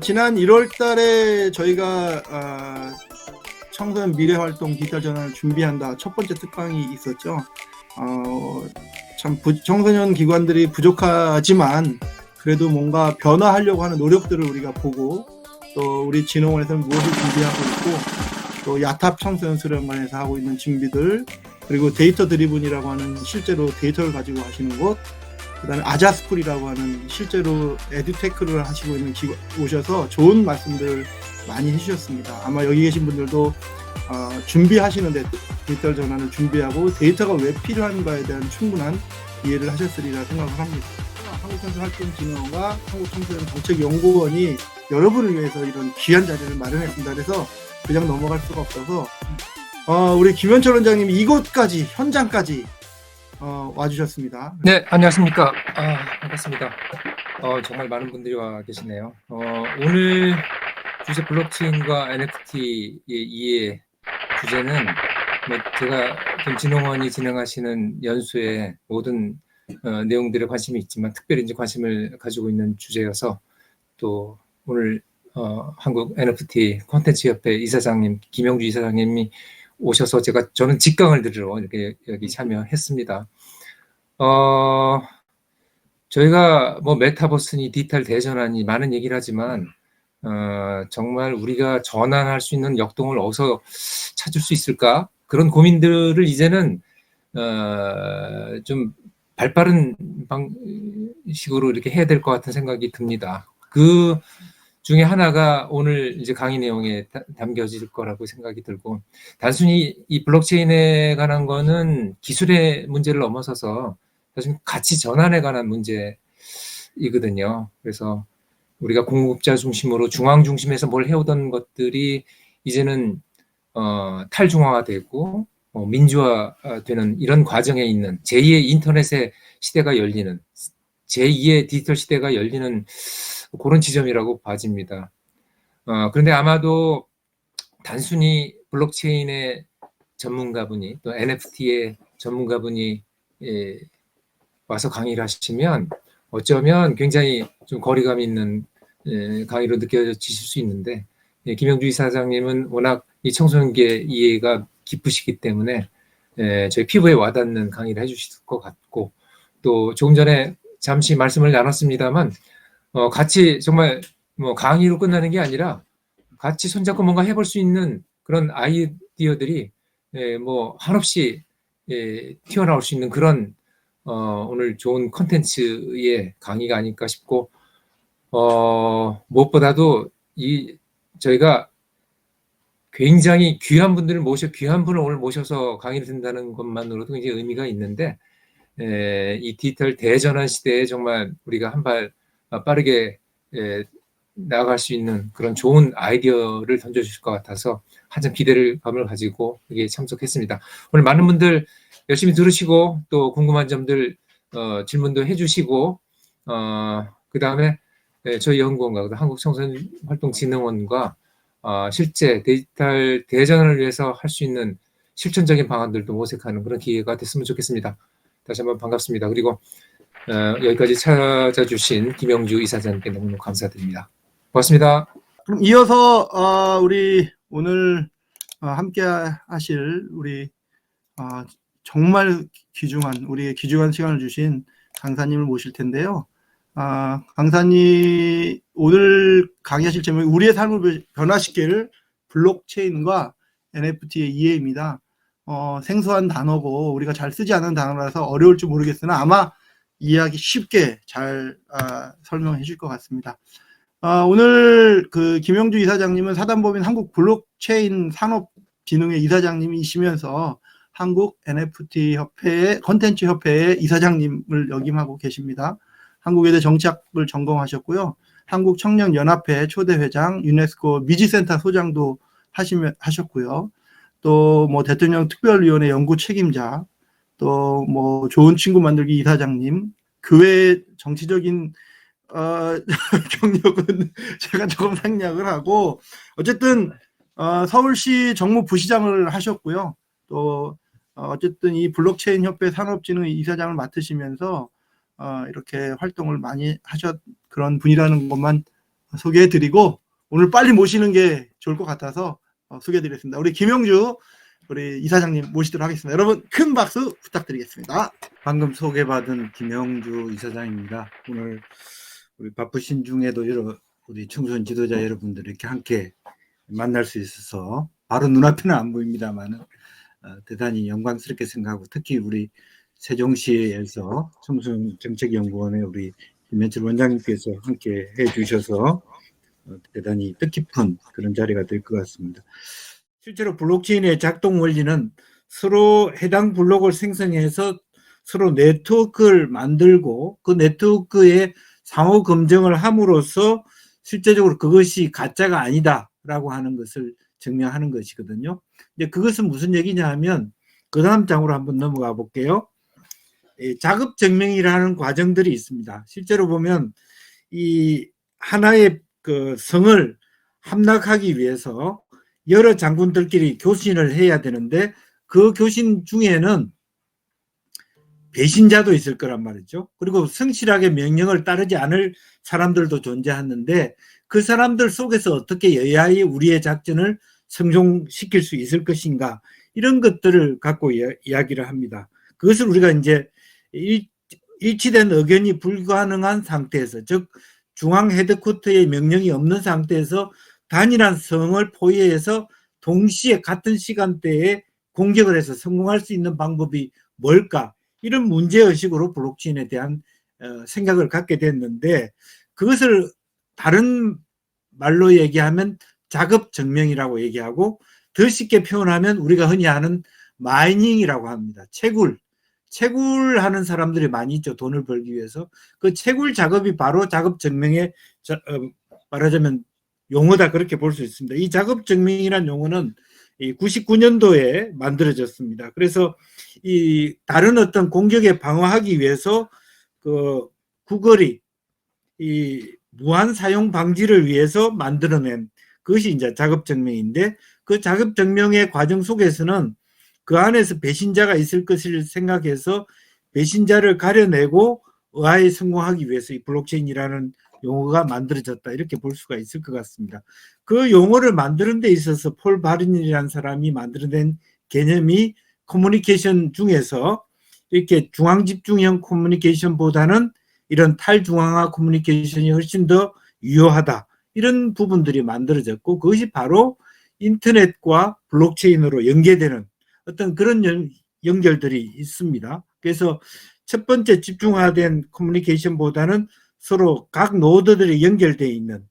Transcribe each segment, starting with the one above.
지난 1월 달에 저희가 청소년 미래활동 디지털 전환을 준비한다 첫 번째 특강이 있었죠. 참 청소년 기관들이 부족하지만 그래도 뭔가 변화하려고 하는 노력들을 우리가 보고 또 우리 진흥원에서는 무엇을 준비하고 있고 또 야탑 청소년 수련관에서 하고 있는 준비들 그리고 데이터 드리븐이라고 하는 실제로 데이터를 가지고 하시는 곳 그다음에 아자스쿨이라고 하는 실제로 에듀테크를 하시고 있는 기관 오셔서 좋은 말씀들 많이 해주셨습니다. 아마 여기 계신 분들도 준비하시는데 디지털 전환을 준비하고 데이터가 왜 필요한가에 대한 충분한 이해를 하셨으리라 생각을 합니다. 한국청소년활동진흥원과 한국청소년정책연구원이 여러분을 위해서 이런 귀한 자리를 마련했습니다. 그래서 그냥 넘어갈 수가 없어서 우리 김현철 원장님이 이곳까지 현장까지 와주셨습니다. 네, 안녕하십니까. 반갑습니다. 정말 많은 분들이 와 계시네요. 오늘 주제 블록체인과 NFT의 이해 주제는 제가 김진흥원이 진행하시는 연수의 모든 내용들에 관심이 있지만 특별히 이제 관심을 가지고 있는 주제여서 또 오늘 한국 NFT 콘텐츠 협회 이사장님 김영주 이사장님이 오셔서 저는 직강을 들으러 이렇게 여기 참여했습니다. 저희가 뭐 메타버스니 디지털 대전환이 많은 얘기를 하지만 정말 우리가 전환할 수 있는 역동을 어디서 찾을 수 있을까? 그런 고민들을 이제는 좀 발빠른 방식으로 이렇게 해야 될 것 같은 생각이 듭니다. 그 중에 하나가 오늘 이제 강의 내용에 담겨질 거라고 생각이 들고 단순히 이 블록체인에 관한 거는 기술의 문제를 넘어서서 사실 가치 전환에 관한 문제이거든요. 그래서 우리가 공급자 중심으로 중앙 중심에서 뭘 해오던 것들이 이제는 탈중화되고 민주화되는 이런 과정에 있는 제2의 인터넷의 시대가 열리는 제2의 디지털 시대가 열리는 그런 지점이라고 봐집니다. 그런데 아마도 단순히 블록체인의 전문가분이 또 NFT의 전문가분이 와서 강의를 하시면 어쩌면 굉장히 좀 거리감 있는 강의로 느껴지실 수 있는데 김영주 이사장님은 워낙 이 청소년계 이해가 깊으시기 때문에 저희 피부에 와닿는 강의를 해주실 것 같고 또 조금 전에 잠시 말씀을 나눴습니다만 같이 정말 뭐 강의로 끝나는 게 아니라 같이 손잡고 뭔가 해볼 수 있는 그런 아이디어들이 뭐 한없이 튀어나올 수 있는 그런 오늘 좋은 컨텐츠의 강의가 아닐까 싶고 무엇보다도 저희가 굉장히 귀한 분을 오늘 모셔서 강의를 듣는다는 것만으로도 굉장히 의미가 있는데 이 디지털 대전환 시대에 정말 우리가 한 발 빠르게 나아갈 수 있는 그런 좋은 아이디어를 던져주실 것 같아서 한참 감을 가지고 여기에 참석했습니다. 오늘 많은 분들 열심히 들으시고 또 궁금한 점들 질문도 해주시고 그 다음에 저희 연구원과 한국청소년활동진흥원과 실제 디지털 대전환을 위해서 할 수 있는 실천적인 방안들도 모색하는 그런 기회가 됐으면 좋겠습니다. 다시 한번 반갑습니다. 그리고 여기까지 찾아주신 김영주 이사장님께 너무너무 감사드립니다. 고맙습니다. 그럼 이어서 우리 오늘 함께 하실 우리 정말 우리의 귀중한 시간을 주신 강사님을 모실 텐데요. 강사님 오늘 강의하실 제목이 우리의 삶을 변화시킬 블록체인과 NFT의 이해입니다. 생소한 단어고 우리가 잘 쓰지 않는 단어라서 어려울지 모르겠으나 아마 이해하기 쉽게 잘 설명해 줄 것 같습니다. 오늘 그 김영주 이사장님은 사단법인 한국 블록체인 산업진흥회 이사장님이시면서 한국 NFT 협회의 컨텐츠 협회의 이사장님을 역임하고 계십니다. 한국외대 정치학을 전공하셨고요. 한국 청년연합회 초대 회장, 유네스코 미지센터 소장도 하셨고요. 또 뭐 대통령 특별위원회 연구 책임자, 또 뭐 좋은 친구 만들기 이사장님, 그 외 정치적인 경력은 제가 조금 생략을 하고 어쨌든 서울시 정무부시장을 하셨고요. 또 어쨌든 이 블록체인 협회 산업진흥 이사장을 맡으시면서 이렇게 활동을 많이 하셨 그런 분이라는 것만 소개해드리고 오늘 빨리 모시는 게 좋을 것 같아서 소개해드리겠습니다. 우리 김영주 우리 이사장님 모시도록 하겠습니다. 여러분 큰 박수 부탁드리겠습니다. 방금 소개받은 김영주 이사장입니다. 오늘 우리 바쁘신 중에도 우리 청소년 지도자 여러분들 이렇게 함께 만날 수 있어서 바로 눈앞에는 안 보입니다만은 대단히 영광스럽게 생각하고 특히 우리 세종시에서 청소년 정책연구원의 우리 김현철 원장님께서 함께 해주셔서 대단히 뜻깊은 그런 자리가 될 것 같습니다. 실제로 블록체인의 작동 원리는 서로 해당 블록을 생성해서 서로 네트워크를 만들고 그 네트워크에 상호 검증을 함으로써 실제적으로 그것이 가짜가 아니다라고 하는 것을 증명하는 것이거든요. 이제 그것은 무슨 얘기냐 하면 그 다음 장으로 한번 넘어가 볼게요. 작업 증명이라는 과정들이 있습니다. 실제로 보면 이 하나의 그 성을 함락하기 위해서 여러 장군들끼리 교신을 해야 되는데 그 교신 중에는 배신자도 있을 거란 말이죠. 그리고 성실하게 명령을 따르지 않을 사람들도 존재하는데 그 사람들 속에서 어떻게 여야히 우리의 작전을 성공시킬 수 있을 것인가 이런 것들을 갖고 이야기를 합니다. 그것을 우리가 이제 일치된 의견이 불가능한 상태에서 즉 중앙 헤드쿼터의 명령이 없는 상태에서 단일한 성을 포위해서 동시에 같은 시간대에 공격을 해서 성공할 수 있는 방법이 뭘까 이런 문제의식으로 블록체인에 대한 생각을 갖게 됐는데 그것을 다른 말로 얘기하면 작업 증명이라고 얘기하고 더 쉽게 표현하면 우리가 흔히 하는 마이닝이라고 합니다. 채굴하는 사람들이 많이 있죠. 돈을 벌기 위해서. 그 채굴 작업이 바로 작업 증명의 말하자면 용어다 그렇게 볼 수 있습니다. 이 작업 증명이라는 용어는 99년도에 만들어졌습니다. 그래서 이 다른 어떤 공격에 방어하기 위해서 그 구글이 이 무한 사용 방지를 위해서 만들어낸 그것이 이제 작업 증명인데 그 작업 증명의 과정 속에서는 그 안에서 배신자가 있을 것을 생각해서 배신자를 가려내고 의아에 성공하기 위해서 이 블록체인이라는 용어가 만들어졌다 이렇게 볼 수가 있을 것 같습니다. 그 용어를 만드는 데 있어서 폴 바른이라는 사람이 만들어낸 개념이 커뮤니케이션 중에서 이렇게 중앙 집중형 커뮤니케이션보다는 이런 탈중앙화 커뮤니케이션이 훨씬 더 유효하다 이런 부분들이 만들어졌고 그것이 바로 인터넷과 블록체인으로 연계되는 어떤 그런 연결들이 있습니다. 그래서 첫 번째 집중화된 커뮤니케이션보다는 서로 각 노드들이 연결되어 있는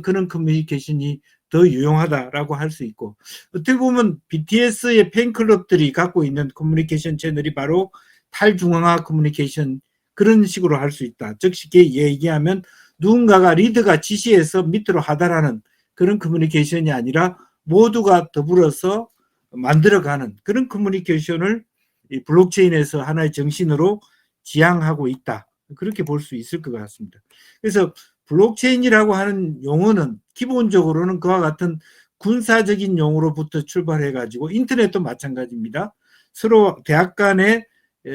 그런 커뮤니케이션이 더 유용하다라고 할 수 있고 어떻게 보면 BTS의 팬클럽들이 갖고 있는 커뮤니케이션 채널이 바로 탈중앙화 커뮤니케이션 그런 식으로 할 수 있다. 즉 쉽게 얘기하면 누군가가 리드가 지시해서 밑으로 하다라는 그런 커뮤니케이션이 아니라 모두가 더불어서 만들어가는 그런 커뮤니케이션을 이 블록체인에서 하나의 정신으로 지향하고 있다. 그렇게 볼 수 있을 것 같습니다. 그래서 블록체인이라고 하는 용어는 기본적으로는 그와 같은 군사적인 용어로부터 출발해가지고 인터넷도 마찬가지입니다. 서로 대학 간에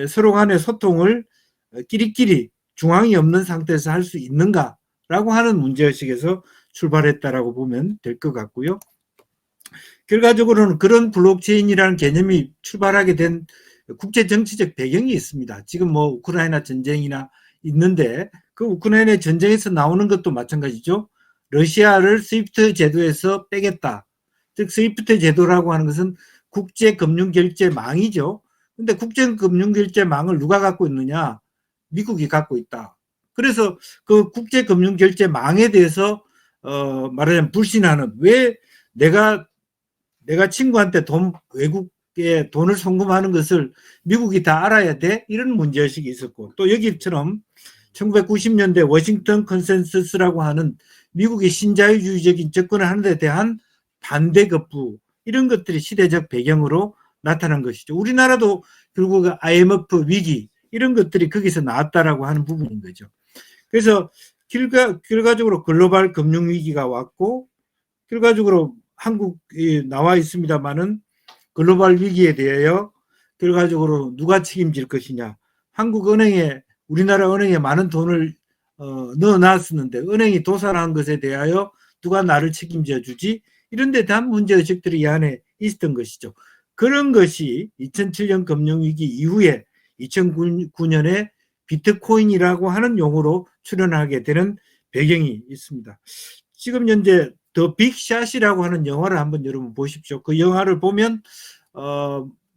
서로 간의 소통을 끼리끼리 중앙이 없는 상태에서 할 수 있는가라고 하는 문제의식에서 출발했다라고 보면 될 것 같고요. 결과적으로는 그런 블록체인이라는 개념이 출발하게 된 국제 정치적 배경이 있습니다. 지금 뭐 우크라이나 전쟁이나 있는데 그 우크라이나 전쟁에서 나오는 것도 마찬가지죠. 러시아를 스위프트 제도에서 빼겠다. 즉 스위프트 제도라고 하는 것은 국제금융결제망이죠. 근데 국제금융결제망을 누가 갖고 있느냐? 미국이 갖고 있다. 그래서 그 국제금융결제망에 대해서 말하자면 불신하는 왜 내가 친구한테 외국에 돈을 송금하는 것을 미국이 다 알아야 돼? 이런 문제의식이 있었고 또 여기처럼 1990년대 워싱턴 컨센서스라고 하는 미국의 신자유주의적인 접근을 하는 데 대한 반대 급부 이런 것들이 시대적 배경으로 나타난 것이죠. 우리나라도 결국 IMF 위기 이런 것들이 거기서 나왔다라고 하는 부분인 거죠. 그래서 결과적으로 글로벌 금융위기가 왔고 결과적으로 한국이 나와 있습니다마는 글로벌 위기에 대하여 결과적으로 누가 책임질 것이냐. 한국은행에 우리나라 은행에 많은 돈을 넣어놨었는데 은행이 도산한 것에 대하여 누가 나를 책임져 주지? 이런 데 대한 문제의식들이 이 안에 있었던 것이죠. 그런 것이 2007년 금융위기 이후에 2009년에 비트코인이라고 하는 용어로 출현하게 되는 배경이 있습니다. 지금 현재 더 빅샷이라고 하는 영화를 한번 여러분 보십시오. 그 영화를 보면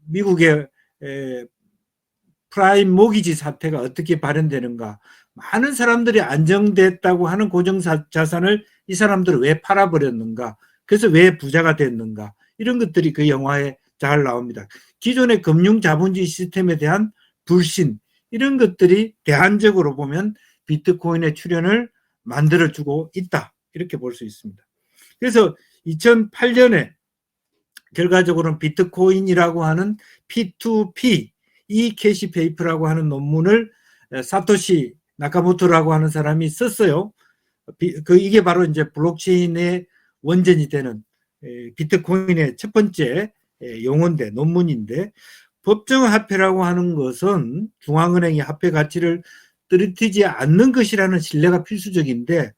미국의 프라임 모기지 사태가 어떻게 발현되는가, 많은 사람들이 안정됐다고 하는 고정자산을 이 사람들을 왜 팔아버렸는가, 그래서 왜 부자가 됐는가, 이런 것들이 그 영화에 잘 나옵니다. 기존의 금융자본주의 시스템에 대한 불신, 이런 것들이 대안적으로 보면 비트코인의 출현을 만들어주고 있다, 이렇게 볼 수 있습니다. 그래서 2008년에 결과적으로는 비트코인이라고 하는 P2P, 캐시페이퍼라고 하는 논문을 사토시 나카모토라고 하는 사람이 썼어요. 이게 바로 이제 블록체인의 원전이 되는 비트코인의 첫 번째 용어인데, 논문인데, 법정화폐라고 하는 것은 중앙은행이 화폐 가치를 떨어뜨리지 않는 것이라는 신뢰가 필수적인데,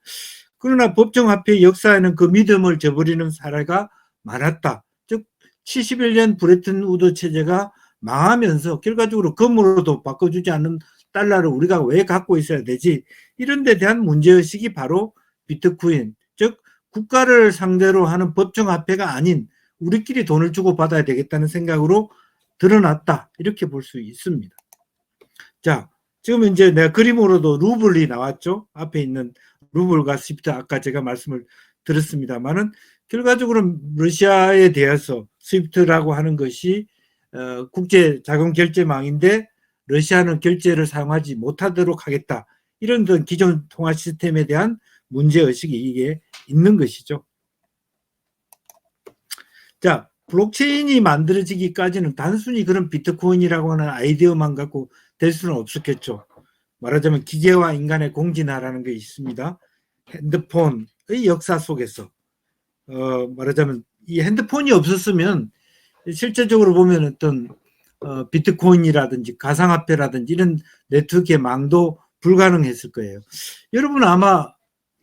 그러나 법정화폐 역사에는 그 믿음을 저버리는 사례가 많았다. 즉 71년 브레튼 우드 체제가 망하면서 결과적으로 금으로도 바꿔주지 않는 달러를 우리가 왜 갖고 있어야 되지? 이런 데 대한 문제의식이 바로 비트코인, 즉 국가를 상대로 하는 법정화폐가 아닌 우리끼리 돈을 주고 받아야 되겠다는 생각으로 드러났다, 이렇게 볼 수 있습니다. 자, 지금 이제 내가 그림으로도 루블이 나왔죠. 앞에 있는 루블과 스위프트, 아까 제가 말씀을 드렸습니다만은 결과적으로 러시아에 대해서 스위프트라고 하는 것이 국제 자금 결제망인데 러시아는 결제를 사용하지 못하도록 하겠다, 이런 기존 통화 시스템에 대한 문제의식이 이게 있는 것이죠. 자, 블록체인이 만들어지기까지는 단순히 그런 비트코인이라고 하는 아이디어만 갖고 될 수는 없었겠죠. 말하자면 기계와 인간의 공진화라는 게 있습니다. 핸드폰의 역사 속에서 말하자면 이 핸드폰이 없었으면 실제적으로 보면 어떤 비트코인이라든지 가상화폐라든지 이런 네트워크의 망도 불가능했을 거예요. 여러분 아마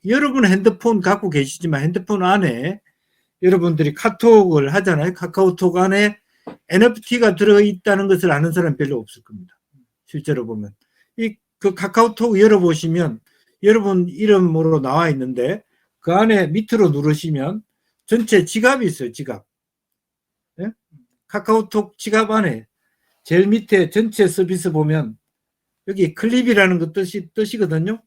여러분 핸드폰 갖고 계시지만 핸드폰 안에 여러분들이 카톡을 하잖아요. 카카오톡 안에 NFT가 들어있다는 것을 아는 사람 별로 없을 겁니다. 실제로 보면 그 카카오톡 열어보시면 여러분 이름으로 나와 있는데 그 안에 밑으로 누르시면 전체 지갑이 있어요. 지갑. 네? 카카오톡 지갑 안에 제일 밑에 전체 서비스 보면 여기 클립이라는 것 뜻이거든요.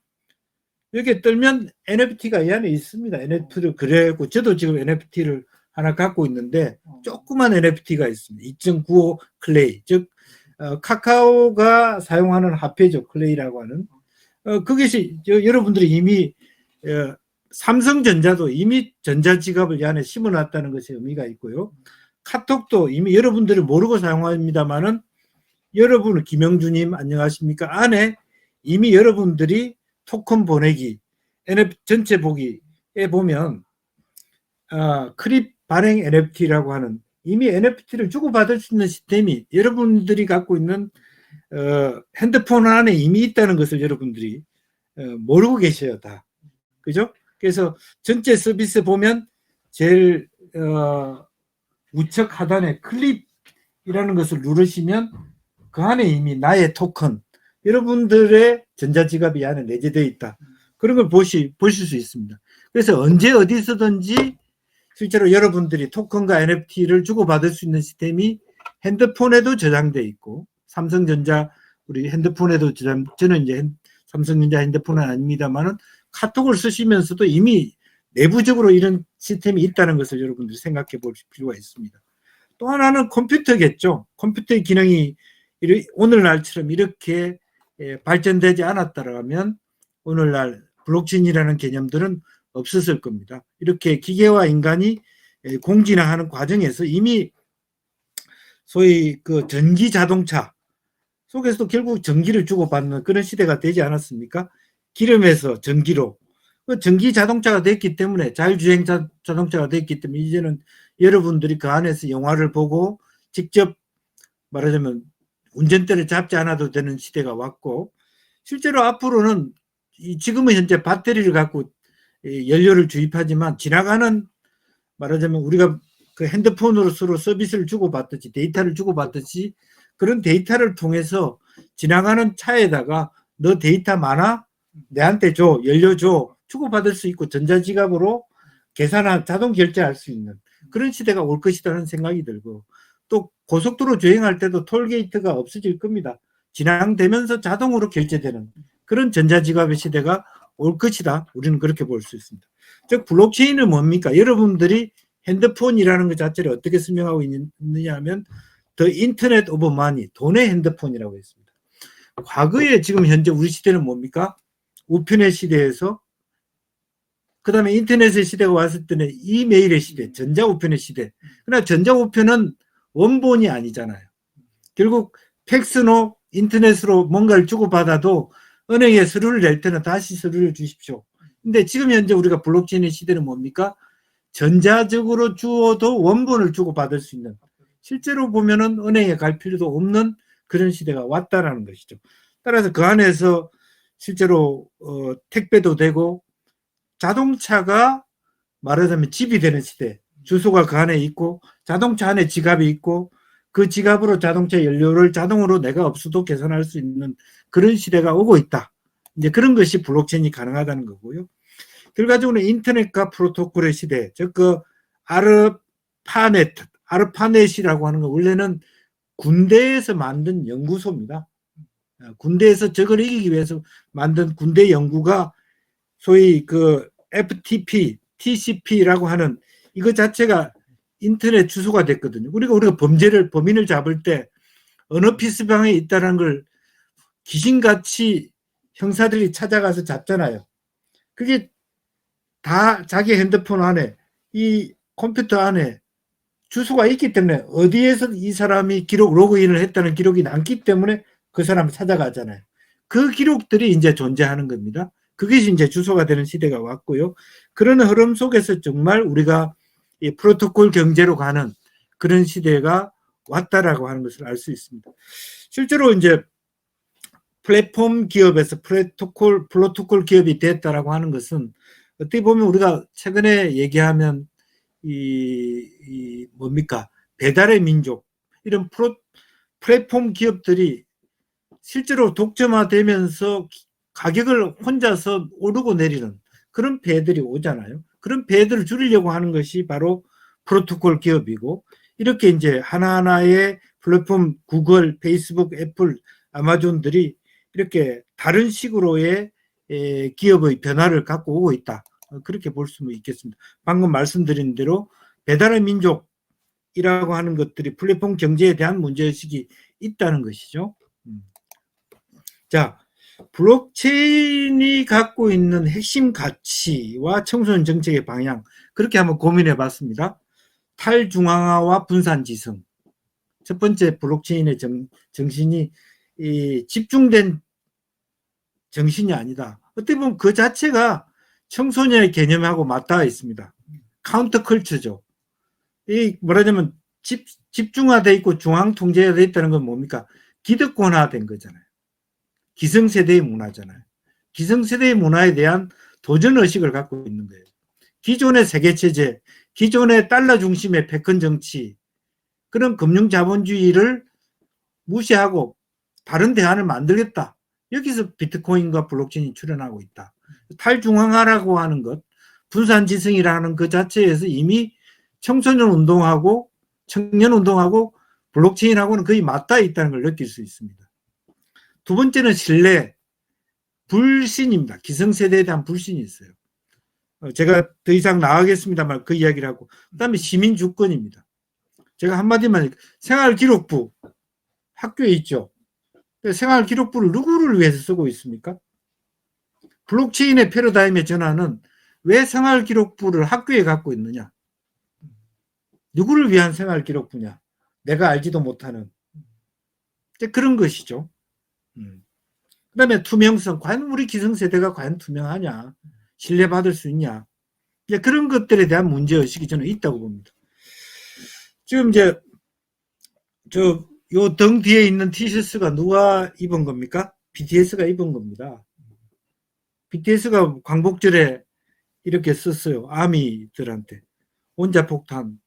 여기 뜨면 NFT가 이 안에 있습니다. NFT를 그래고 저도 지금 NFT를 하나 갖고 있는데 조그만 NFT가 있습니다. 2.95 클레이, 즉 카카오가 사용하는 화폐죠. 클레이라고 하는. 그것이 여러분들이 이미 삼성전자도 이미 전자지갑을 이 안에 심어놨다는 것이 의미가 있고요. 카톡도 이미 여러분들이 모르고 사용합니다만은 여러분, 김영주님 안녕하십니까? 안에 이미 여러분들이 토큰 보내기, 전체 보기에 보면 크립 발행 NFT라고 하는 이미 NFT를 주고받을 수 있는 시스템이 여러분들이 갖고 있는 핸드폰 안에 이미 있다는 것을 여러분들이 모르고 계셔요, 다. 그죠? 그래서 전체 서비스 보면 제일 우측 하단에 클립이라는 것을 누르시면 그 안에 이미 나의 토큰, 여러분들의 전자지갑이 안에 내재되어 있다. 그런 걸 보실 수 있습니다. 그래서 언제 어디서든지 실제로 여러분들이 토큰과 NFT를 주고받을 수 있는 시스템이 핸드폰에도 저장되어 있고, 삼성전자 우리 핸드폰에도 저는 이제 삼성전자 핸드폰은 아닙니다만은 카톡을 쓰시면서도 이미 내부적으로 이런 시스템이 있다는 것을 여러분들이 생각해 볼 필요가 있습니다. 또 하나는 컴퓨터겠죠. 컴퓨터의 기능이 오늘날처럼 이렇게 발전되지 않았다면 오늘날 블록체인이라는 개념들은 없었을 겁니다. 이렇게 기계와 인간이 공진화하는 과정에서 이미 소위 그 전기 자동차 속에서도 결국 전기를 주고받는 그런 시대가 되지 않았습니까? 기름에서 전기로. 전기 자동차가 됐기 때문에, 자율주행 자동차가 됐기 때문에 이제는 여러분들이 그 안에서 영화를 보고 직접 말하자면 운전대를 잡지 않아도 되는 시대가 왔고, 실제로 앞으로는 지금은 현재 배터리를 갖고 연료를 주입하지만 지나가는, 말하자면 우리가 그 핸드폰으로 서로 서비스를 주고받듯이, 데이터를 주고받듯이, 그런 데이터를 통해서 지나가는 차에다가 너 데이터 많아? 내한테 줘, 연료 줘, 주고받을 수 있고 전자지갑으로 계산한 자동 결제할 수 있는 그런 시대가 올 것이라는 생각이 들고, 또 고속도로 주행할 때도 톨게이트가 없어질 겁니다. 진앙되면서 자동으로 결제되는 그런 전자지갑의 시대가 올 것이다. 우리는 그렇게 볼 수 있습니다. 즉 블록체인은 뭡니까? 여러분들이 핸드폰이라는 것 자체를 어떻게 설명하고 있느냐 하면 The Internet of Money, 돈의 핸드폰이라고 했습니다. 과거에 지금 현재 우리 시대는 뭡니까? 우편의 시대에서 그 다음에 인터넷의 시대가 왔을 때는 이메일의 시대, 전자우편의 시대. 그러나 전자우편은 원본이 아니잖아요. 결국 팩스로 인터넷으로 뭔가를 주고받아도 은행에 서류를 낼 때는 다시 서류를 주십시오. 근데 지금 현재 우리가 블록체인의 시대는 뭡니까? 전자적으로 주어도 원본을 주고받을 수 있는, 실제로 보면은 은행에 갈 필요도 없는 그런 시대가 왔다라는 것이죠. 따라서 그 안에서 실제로 택배도 되고 자동차가 말하자면 집이 되는 시대, 주소가 그 안에 있고 자동차 안에 지갑이 있고 그 지갑으로 자동차 연료를 자동으로 내가 없어도 계산할 수 있는 그런 시대가 오고 있다. 이제 그런 것이 블록체인이 가능하다는 거고요. 결과적으로 인터넷과 프로토콜의 시대, 즉 그 아르파넷이라고 하는 건 원래는 군대에서 만든 연구소입니다. 군대에서 적을 이기기 위해서 만든 군대 연구가 소위 그 FTP, TCP라고 하는 이거 자체가 인터넷 주소가 됐거든요. 우리가 범인을 잡을 때 어느 피스방에 있다는 걸 귀신같이 형사들이 찾아가서 잡잖아요. 그게 다 자기 핸드폰 안에, 이 컴퓨터 안에 주소가 있기 때문에 어디에서 이 사람이 로그인을 했다는 기록이 남기 때문에 그 사람을 찾아가잖아요. 그 기록들이 이제 존재하는 겁니다. 그것이 이제 주소가 되는 시대가 왔고요. 그런 흐름 속에서 정말 우리가 이 프로토콜 경제로 가는 그런 시대가 왔다라고 하는 것을 알 수 있습니다. 실제로 이제 플랫폼 기업에서 프로토콜 기업이 됐다라고 하는 것은 어떻게 보면 우리가 최근에 얘기하면 뭡니까? 배달의 민족, 이런 플랫폼 기업들이 실제로 독점화되면서 가격을 혼자서 오르고 내리는 그런 배들이 오잖아요. 그런 배들을 줄이려고 하는 것이 바로 프로토콜 기업이고, 이렇게 이제 하나하나의 플랫폼 구글, 페이스북, 애플, 아마존들이 이렇게 다른 식으로의 기업의 변화를 갖고 오고 있다. 그렇게 볼 수 있겠습니다. 방금 말씀드린 대로 배달의 민족이라고 하는 것들이 플랫폼 경제에 대한 문제의식이 있다는 것이죠. 자, 블록체인이 갖고 있는 핵심 가치와 청소년 정책의 방향, 그렇게 한번 고민해 봤습니다. 탈중앙화와 분산지성. 첫 번째 블록체인의 정신이 집중된 정신이 아니다. 어떻게 보면 그 자체가 청소년의 개념하고 맞닿아 있습니다. 카운터 컬처죠. 뭐라냐면 집중화되어 있고 중앙 통제되어 있다는 건 뭡니까? 기득권화된 거잖아요. 기성세대의 문화잖아요. 기성세대의 문화에 대한 도전의식을 갖고 있는 거예요. 기존의 세계체제, 기존의 달러 중심의 패권 정치, 그런 금융자본주의를 무시하고 다른 대안을 만들겠다. 여기서 비트코인과 블록체인이 출현하고 있다. 탈중앙화라고 하는 것, 분산지성이라는 그 자체에서 이미 청소년 운동하고 청년 운동하고 블록체인하고는 거의 맞닿아 있다는 걸 느낄 수 있습니다. 두 번째는 신뢰, 불신입니다. 기성세대에 대한 불신이 있어요. 제가 더 이상 나가겠습니다만 그 이야기를 하고, 그 다음에 시민주권입니다. 제가 한마디만, 생활기록부, 학교에 있죠. 생활기록부를 누구를 위해서 쓰고 있습니까? 블록체인의 패러다임의 전환은 왜 생활기록부를 학교에 갖고 있느냐? 누구를 위한 생활기록부냐? 내가 알지도 못하는 그런 것이죠. 그 다음에 투명성, 과연 우리 기성세대가 과연 투명하냐? 신뢰받을 수 있냐? 그런 것들에 대한 문제의식이 저는 있다고 봅니다. 지금 이제 요 등 뒤에 있는 티셔츠가 누가 입은 겁니까? BTS가 입은 겁니다. BTS가 광복절에 이렇게 썼어요. 아미들한테. 원자폭탄,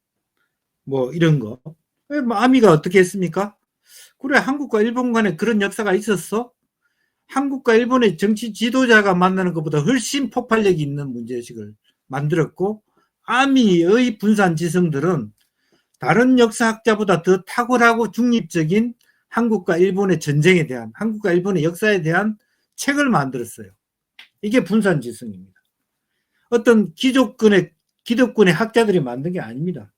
뭐 이런 거. 뭐 아미가 어떻게 했습니까? 그래, 한국과 일본 간에 그런 역사가 있었어? 한국과 일본의 정치 지도자가 만나는 것보다 훨씬 폭발력이 있는 문제의식을 만들었고, 아미의 분산 지성들은 다른 역사학자보다 더 탁월하고 중립적인 한국과 일본의 전쟁에 대한, 한국과 일본의 역사에 대한 책을 만들었어요. 이게 분산 지성입니다. 어떤 기득권의 학자들이 만든 게 아닙니다.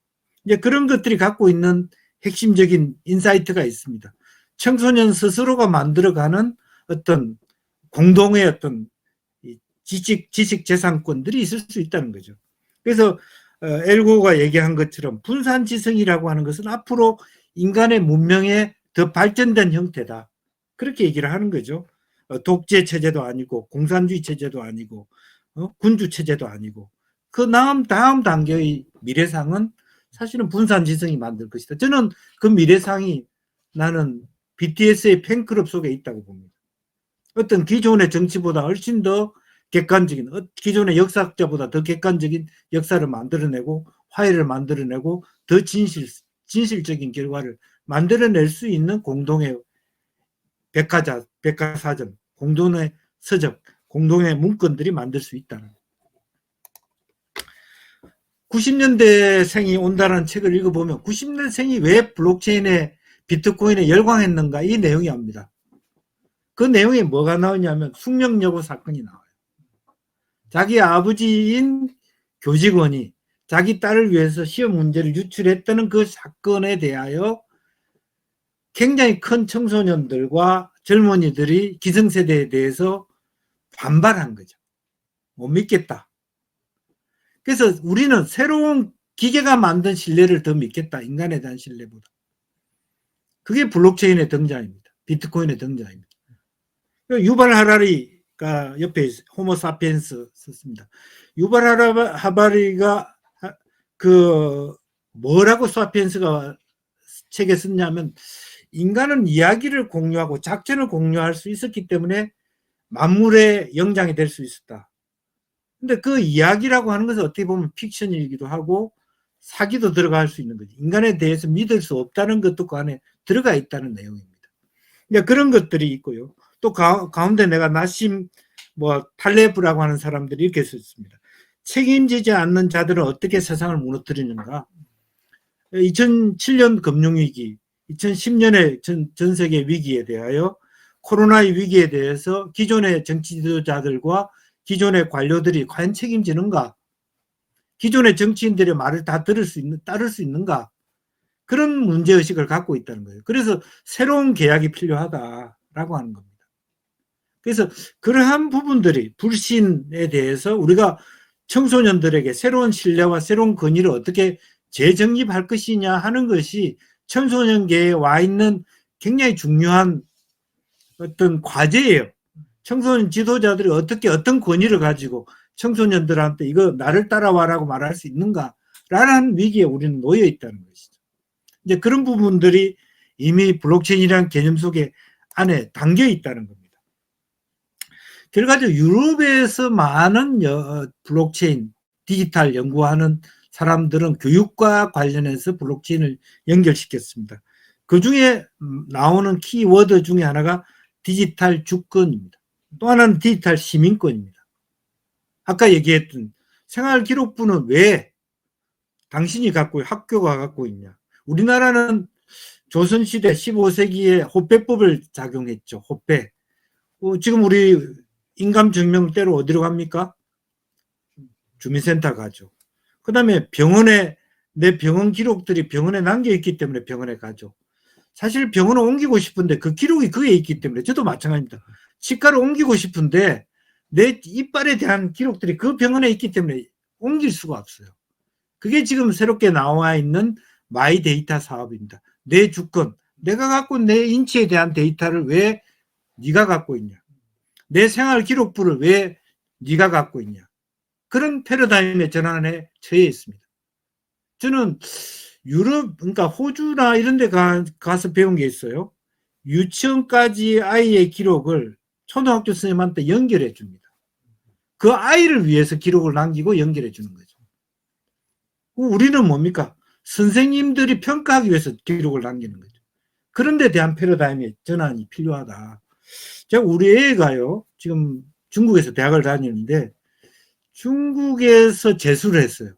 이제 그런 것들이 갖고 있는 핵심적인 인사이트가 있습니다. 청소년 스스로가 만들어가는 어떤 공동의 어떤 지식 재산권들이 있을 수 있다는 거죠. 그래서 엘고가 얘기한 것처럼 분산지성이라고 하는 것은 앞으로 인간의 문명의 더 발전된 형태다. 그렇게 얘기를 하는 거죠. 독재 체제도 아니고 공산주의 체제도 아니고 군주 체제도 아니고 그 다음 단계의 미래상은 사실은 분산지성이 만들 것이다. 저는 그 미래상이 나는 BTS의 팬클럽 속에 있다고 봅니다. 어떤 기존의 정치보다 훨씬 더 객관적인, 기존의 역사학자보다 더 객관적인 역사를 만들어내고 화해를 만들어내고 더 진실적인 결과를 만들어낼 수 있는 공동의 백과사전, 공동의 서적, 공동의 문건들이 만들 수 있다는 90년대생이 온다는 책을 읽어보면 90년대생이 왜 블록체인에 비트코인에 열광했는가 이 내용이 옵니다. 그 내용에 뭐가 나오냐면 숙명여고 사건이 나와요. 자기 아버지인 교직원이 자기 딸을 위해서 시험 문제를 유출했다는 그 사건에 대하여 굉장히 큰 청소년들과 젊은이들이 기성세대에 대해서 반발한 거죠. 못 믿겠다. 그래서 우리는 새로운 기계가 만든 신뢰를 더 믿겠다. 인간에 대한 신뢰보다. 그게 블록체인의 등장입니다. 비트코인의 등장입니다. 유발 하라리가 옆에 호모 사피엔스 썼습니다. 유발 하라리가 그 뭐라고 사피엔스가 책에 썼냐면 인간은 이야기를 공유하고 작전을 공유할 수 있었기 때문에 만물의 영장이 될 수 있었다. 근데 그 이야기라고 하는 것은 어떻게 보면 픽션이기도 하고 사기도 들어갈 수 있는 거지. 인간에 대해서 믿을 수 없다는 것도 그 안에 들어가 있다는 내용입니다. 그러니까 그런 것들이 있고요. 또 가운데 내가 나심 탈레브라고 하는 사람들이 이렇게 썼습니다. 책임지지 않는 자들은 어떻게 세상을 무너뜨리는가. 2007년 금융위기, 2010년의 전 세계 위기에 대하여 코로나의 위기에 대해서 기존의 정치 지도자들과 기존의 관료들이 과연 책임지는가? 기존의 정치인들의 말을 다 따를 수 있는가? 그런 문제의식을 갖고 있다는 거예요. 그래서 새로운 계약이 필요하다라고 하는 겁니다. 그래서 그러한 부분들이 불신에 대해서 우리가 청소년들에게 새로운 신뢰와 새로운 권위를 어떻게 재정립할 것이냐 하는 것이 청소년계에 와 있는 굉장히 중요한 어떤 과제예요. 청소년 지도자들이 어떻게 어떤 권위를 가지고 청소년들한테 이거 나를 따라와라고 말할 수 있는가라는 위기에 우리는 놓여 있다는 것이죠. 이제 그런 부분들이 이미 블록체인이라는 개념 속에 안에 담겨 있다는 겁니다. 결과적으로 유럽에서 많은 블록체인, 디지털 연구하는 사람들은 교육과 관련해서 블록체인을 연결시켰습니다. 그 중에 나오는 키워드 중에 하나가 디지털 주권입니다. 또 하나는 디지털 시민권입니다. 아까 얘기했던 생활기록부는 왜 당신이 갖고 학교가 갖고 있냐. 우리나라는 조선시대 15세기에 호배법을 작용했죠. 호배. 지금 우리 인감증명 때로 어디로 갑니까? 주민센터 가죠. 그 다음에 병원에 내 병원 기록들이 병원에 남겨있기 때문에 병원에 가죠. 사실 병원을 옮기고 싶은데 그 기록이 그에 있기 때문에 저도 마찬가지입니다. 치과를 옮기고 싶은데 내 이빨에 대한 기록들이 그 병원에 있기 때문에 옮길 수가 없어요. 그게 지금 새롭게 나와 있는 마이 데이터 사업입니다. 내 주권, 내가 갖고 내 인체에 대한 데이터를 왜 네가 갖고 있냐. 내 생활 기록부를 왜 네가 갖고 있냐. 그런 패러다임의 전환에 처해 있습니다. 저는 유럽, 그러니까 호주나 이런 데 가서 배운 게 있어요. 유치원까지 아이의 기록을 초등학교 선생님한테 연결해 줍니다. 그 아이를 위해서 기록을 남기고 연결해 주는 거죠. 우리는 뭡니까? 선생님들이 평가하기 위해서 기록을 남기는 거죠. 그런 데 대한 패러다임의 전환이 필요하다. 제가 우리 애가요, 지금 중국에서 대학을 다니는데 중국에서 재수를 했어요.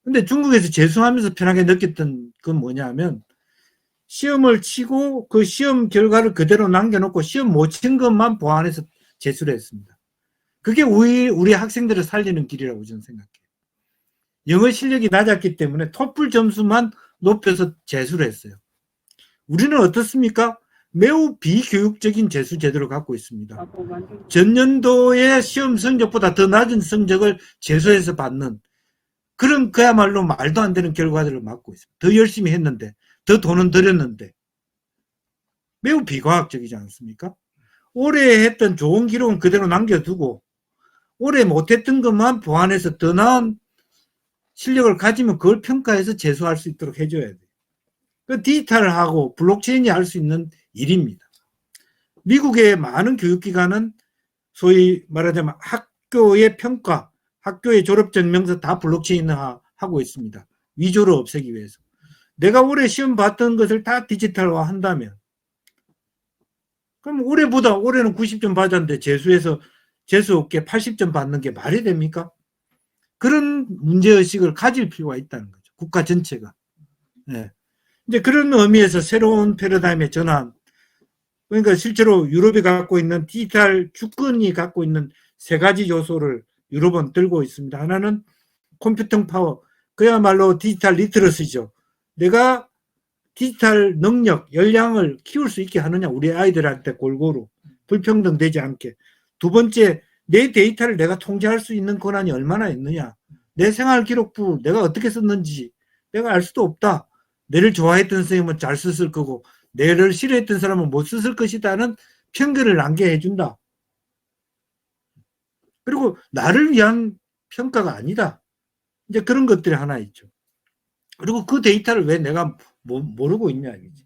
근데 중국에서 재수하면서 편하게 느꼈던 건 뭐냐면 시험을 치고 그 시험 결과를 그대로 남겨놓고 시험 못 친 것만 보완해서 재수를 했습니다. 그게 우리 학생들을 살리는 길이라고 저는 생각해요. 영어 실력이 낮았기 때문에 토플 점수만 높여서 재수를 했어요. 우리는 어떻습니까? 매우 비교육적인 재수 제도를 갖고 있습니다. 전년도의 시험 성적보다 더 낮은 성적을 재수해서 받는 그런 그야말로 말도 안 되는 결과들을 맞고 있습니다. 더 열심히 했는데, 더 돈은 들였는데 매우 비과학적이지 않습니까? 올해 했던 좋은 기록은 그대로 남겨두고 올해 못했던 것만 보완해서 더 나은 실력을 가지면 그걸 평가해서 재수할 수 있도록 해줘야 돼요. 그 디지털하고 블록체인이 할 수 있는 일입니다. 미국의 많은 교육기관은 소위 말하자면 학교의 평가, 학교의 졸업증명서 다 블록체인화하고 있습니다. 위조를 없애기 위해서. 내가 올해 시험 봤던 것을 다 디지털화 한다면 그럼 올해는 90점 받았는데 재수해서 재수 없게 80점 받는 게 말이 됩니까? 그런 문제의식을 가질 필요가 있다는 거죠. 국가 전체가. 네. 이제 그런 의미에서 새로운 패러다임의 전환, 그러니까 실제로 유럽이 갖고 있는 디지털 주권이 갖고 있는 세 가지 요소를 유럽은 들고 있습니다. 하나는 컴퓨팅 파워, 그야말로 디지털 리터러시죠. 내가 디지털 능력, 역량을 키울 수 있게 하느냐, 우리 아이들한테 골고루 불평등 되지 않게. 두 번째, 내 데이터를 내가 통제할 수 있는 권한이 얼마나 있느냐. 내 생활 기록부 내가 어떻게 썼는지 내가 알 수도 없다. 내를 좋아했던 선생님은 잘 썼을 거고 내를 싫어했던 사람은 못 썼을 것이다는 편견을 남게 해준다. 그리고 나를 위한 평가가 아니다. 이제 그런 것들이 하나 있죠. 그리고 그 데이터를 왜 내가 모르고 있냐 이거지.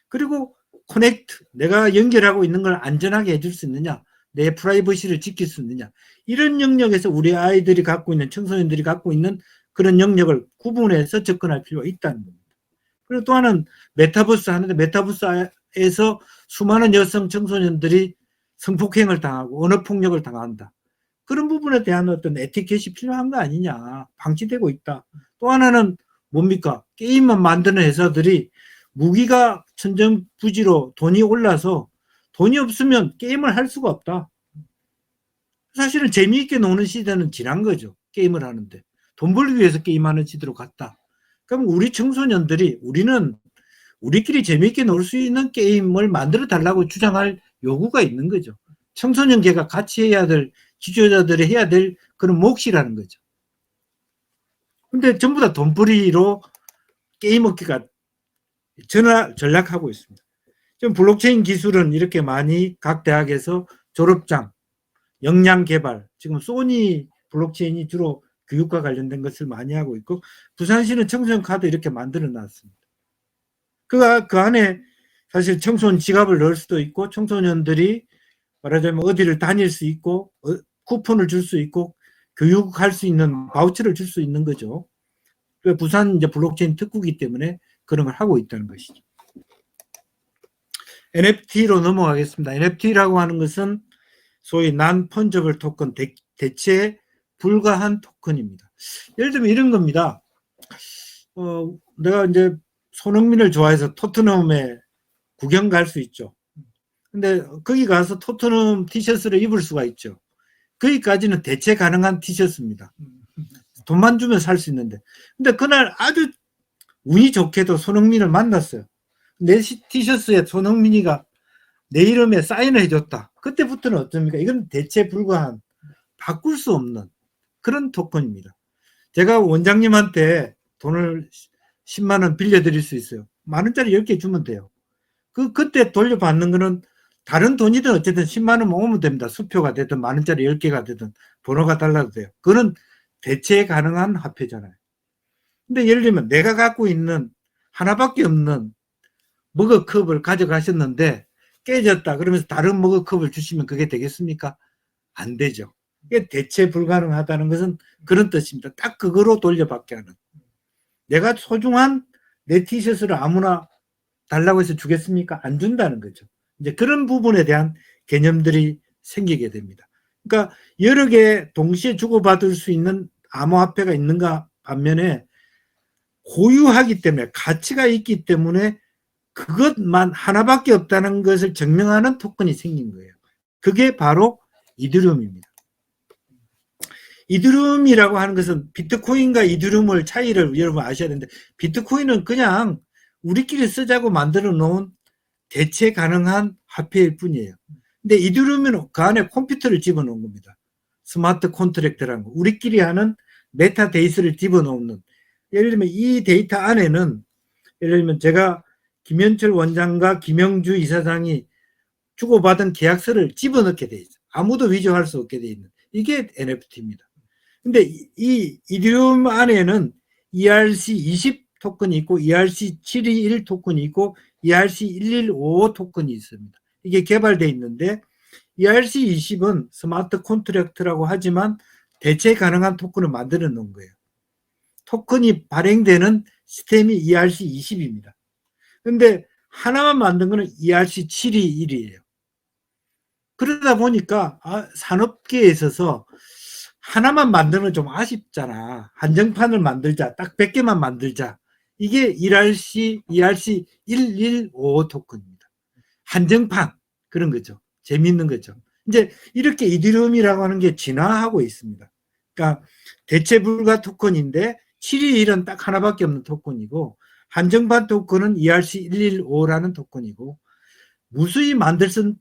그리고 커넥트, 내가 연결하고 있는 걸 안전하게 해줄 수 있느냐, 내 프라이버시를 지킬 수 있느냐, 이런 영역에서 우리 아이들이 갖고 있는, 청소년들이 갖고 있는 그런 영역을 구분해서 접근할 필요가 있다는 겁니다. 그리고 또 하나는 메타버스 하는데, 메타버스에서 수많은 여성 청소년들이 성폭행을 당하고 언어폭력을 당한다. 그런 부분에 대한 어떤 에티켓이 필요한 거 아니냐, 방치되고 있다. 또 하나는 뭡니까? 게임만 만드는 회사들이 무기가 천정부지로 돈이 올라서 돈이 없으면 게임을 할 수가 없다. 사실은 재미있게 노는 시대는 지난 거죠. 게임을 하는데. 돈 벌기 위해서 게임하는 시대로 갔다. 그럼 우리 청소년들이 우리는 우리끼리 재미있게 놀 수 있는 게임을 만들어 달라고 주장할 요구가 있는 거죠. 청소년계가 같이 해야 될, 지도자들이 해야 될 그런 몫이라는 거죠. 근데 전부 다 돈벌이로 게임 업계가 전락하고 있습니다. 지금 블록체인 기술은 이렇게 많이 각 대학에서 졸업장, 역량 개발, 지금 소니 블록체인이 주로 교육과 관련된 것을 많이 하고 있고, 부산시는 청소년 카드 이렇게 만들어 놨습니다. 그 안에 사실 청소년 지갑을 넣을 수도 있고, 청소년들이 말하자면 어디를 다닐 수 있고, 쿠폰을 줄 수 있고, 교육할 수 있는 바우처를 줄 수 있는 거죠. 부산 이제 블록체인 특구이기 때문에 그런 걸 하고 있다는 것이죠. NFT로 넘어가겠습니다. NFT라고 하는 것은 소위 non-fungible 토큰, 대체 불가한 토큰입니다. 예를 들면 이런 겁니다. 내가 이제 손흥민을 좋아해서 토트넘에 구경 갈 수 있죠. 근데 거기 가서 토트넘 티셔츠를 입을 수가 있죠. 거기까지는 대체 가능한 티셔츠입니다. 돈만 주면 살 수 있는데. 근데 그날 아주 운이 좋게도 손흥민을 만났어요. 내 티셔츠에 손흥민이가 내 이름에 사인을 해줬다. 그때부터는 어떻습니까? 이건 대체 불가한, 바꿀 수 없는 그런 토큰입니다. 제가 원장님한테 돈을 10만 원 빌려드릴 수 있어요. 만 원짜리 10개 주면 돼요. 그때 돌려받는 거는 다른 돈이든 어쨌든 10만 원 모으면 됩니다. 수표가 되든 만 원짜리 10개가 되든 번호가 달라도 돼요. 그거는 대체 가능한 화폐잖아요. 근데 예를 들면 내가 갖고 있는 하나밖에 없는 머그컵을 가져가셨는데 깨졌다 그러면서 다른 머그컵을 주시면 그게 되겠습니까? 안 되죠. 이게 대체 불가능하다는 것은 그런 뜻입니다. 딱 그거로 돌려받게 하는. 내가 소중한 내 티셔츠를 아무나 달라고 해서 주겠습니까? 안 준다는 거죠. 이제 그런 부분에 대한 개념들이 생기게 됩니다. 그러니까 여러 개 동시에 주고받을 수 있는 암호화폐가 있는가 반면에 고유하기 때문에 가치가 있기 때문에 그것만 하나밖에 없다는 것을 증명하는 토큰이 생긴 거예요. 그게 바로 이더리움입니다. 이더리움이라고 하는 것은 비트코인과 이더리움을 차이를 여러분 아셔야 되는데 비트코인은 그냥 우리끼리 쓰자고 만들어 놓은 대체 가능한 화폐일 뿐이에요. 근데 이더리움은 그 안에 컴퓨터를 집어넣은 겁니다. 스마트 콘트랙트라는 거. 우리끼리 하는 메타데이터를 집어넣는. 예를 들면 이 데이터 안에는 예를 들면 제가 김현철 원장과 김영주 이사장이 주고받은 계약서를 집어넣게 돼 있어요. 아무도 위조할 수 없게 돼 있는. 이게 NFT입니다. 근데 이 이더리움 안에는 ERC20 토큰이 있고 ERC721 토큰이 있고 ERC1155 토큰이 있습니다. 이게 개발되어 있는데 ERC20은 스마트 콘트랙트라고 하지만 대체 가능한 토큰을 만들어 놓은 거예요. 토큰이 발행되는 시스템이 ERC20입니다. 근데 하나만 만든 거는 ERC721이에요. 그러다 보니까 산업계에 있어서 하나만 만드는 좀 아쉽잖아. 한정판을 만들자. 딱 100개만 만들자. 이게 ERC1155 토큰입니다. 한정판. 그런 거죠. 재미있는 거죠. 이제 이렇게 이더리움이라고 하는 게 진화하고 있습니다. 그러니까 대체 불가 토큰인데 721은 딱 하나밖에 없는 토큰이고 한정판 토큰은 ERC115라는 토큰이고 무수히 만들 수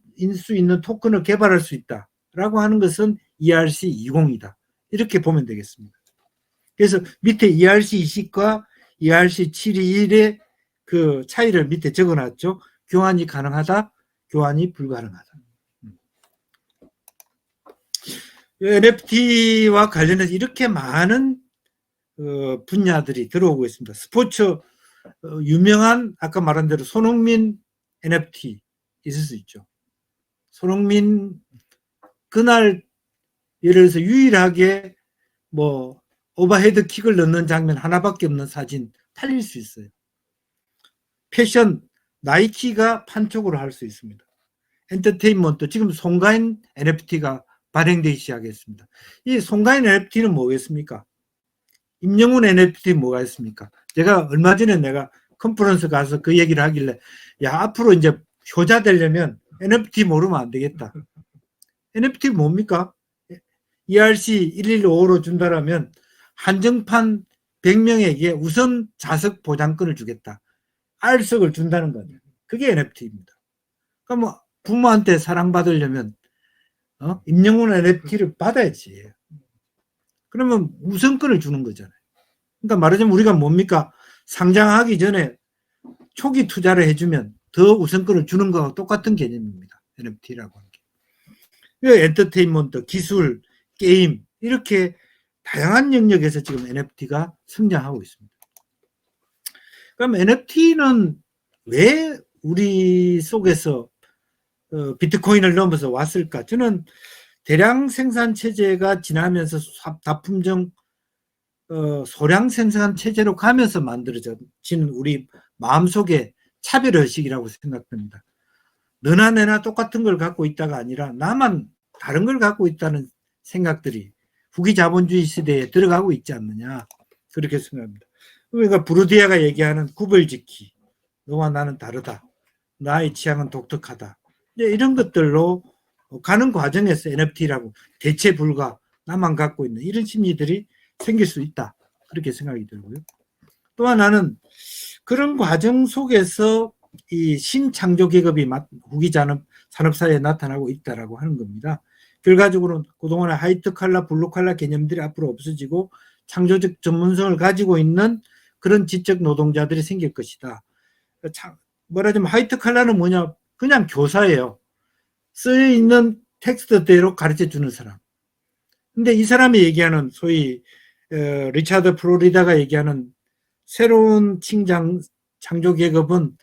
있는 토큰을 개발할 수 있다라고 하는 것은 ERC20이다. 이렇게 보면 되겠습니다. 그래서 밑에 ERC20과 ERC721의 그 차이를 밑에 적어놨죠. 교환이 가능하다, 교환이 불가능하다. NFT와 관련해서 이렇게 많은 분야들이 들어오고 있습니다. 스포츠 유명한 아까 말한 대로 손흥민 NFT 있을 수 있죠. 손흥민 그날 예를 들어서 유일하게 뭐 오버헤드 킥을 넣는 장면 하나밖에 없는 사진 팔릴 수 있어요. 패션 나이키가 판촉으로 할 수 있습니다. 엔터테인먼트 지금 송가인 NFT가 발행되기 시작했습니다. 이 송가인 NFT는 뭐겠습니까? 임영훈 NFT 뭐가 있습니까? 제가 얼마 전에 내가 컨퍼런스 가서 그 얘기를 하길래 야 앞으로 이제 효자 되려면 NFT 모르면 안 되겠다. NFT 뭡니까? ERC1155로 준다라면 한정판 100명에게 우선 좌석 보장권을 주겠다. R석을 준다는 거죠. 그게 NFT입니다. 그러니까 뭐 부모한테 사랑받으려면 임영훈 NFT를 받아야지. 그러면 우선권을 주는 거잖아요. 그러니까 말하자면 우리가 뭡니까? 상장하기 전에 초기 투자를 해주면 더 우선권을 주는 거와 똑같은 개념입니다. NFT라고 하는 게. 엔터테인먼트, 기술, 게임 이렇게 다양한 영역에서 지금 NFT가 성장하고 있습니다. 그럼 NFT는 왜 우리 속에서 비트코인을 넘어서 왔을까? 저는 대량 생산 체제가 지나면서 다품종 소량 생산 체제로 가면서 만들어진 우리 마음속의 차별의식이라고 생각됩니다. 너나 내나 똑같은 걸 갖고 있다가 아니라 나만 다른 걸 갖고 있다는 생각들이 후기 자본주의 시대에 들어가고 있지 않느냐 그렇게 생각합니다. 그러니까 브루디아가 얘기하는 구별짓기, 너와 나는 다르다, 나의 취향은 독특하다, 이런 것들로 가는 과정에서 NFT라고 대체 불가, 나만 갖고 있는 이런 심리들이 생길 수 있다 그렇게 생각이 들고요. 또 하나는 그런 과정 속에서 이 신창조 계급이 후기 산업사회에 나타나고 있다라고 하는 겁니다. 결과적으로는 그동안의 화이트 칼라, 블루 칼라 개념들이 앞으로 없어지고 창조적 전문성을 가지고 있는 그런 지적 노동자들이 생길 것이다. 말하자면 화이트 칼라는 뭐냐? 그냥 교사예요. 쓰여 있는 텍스트대로 가르쳐 주는 사람. 근데 이 사람이 얘기하는 소위 리차드 플로리다가 얘기하는 새로운 창조 계급은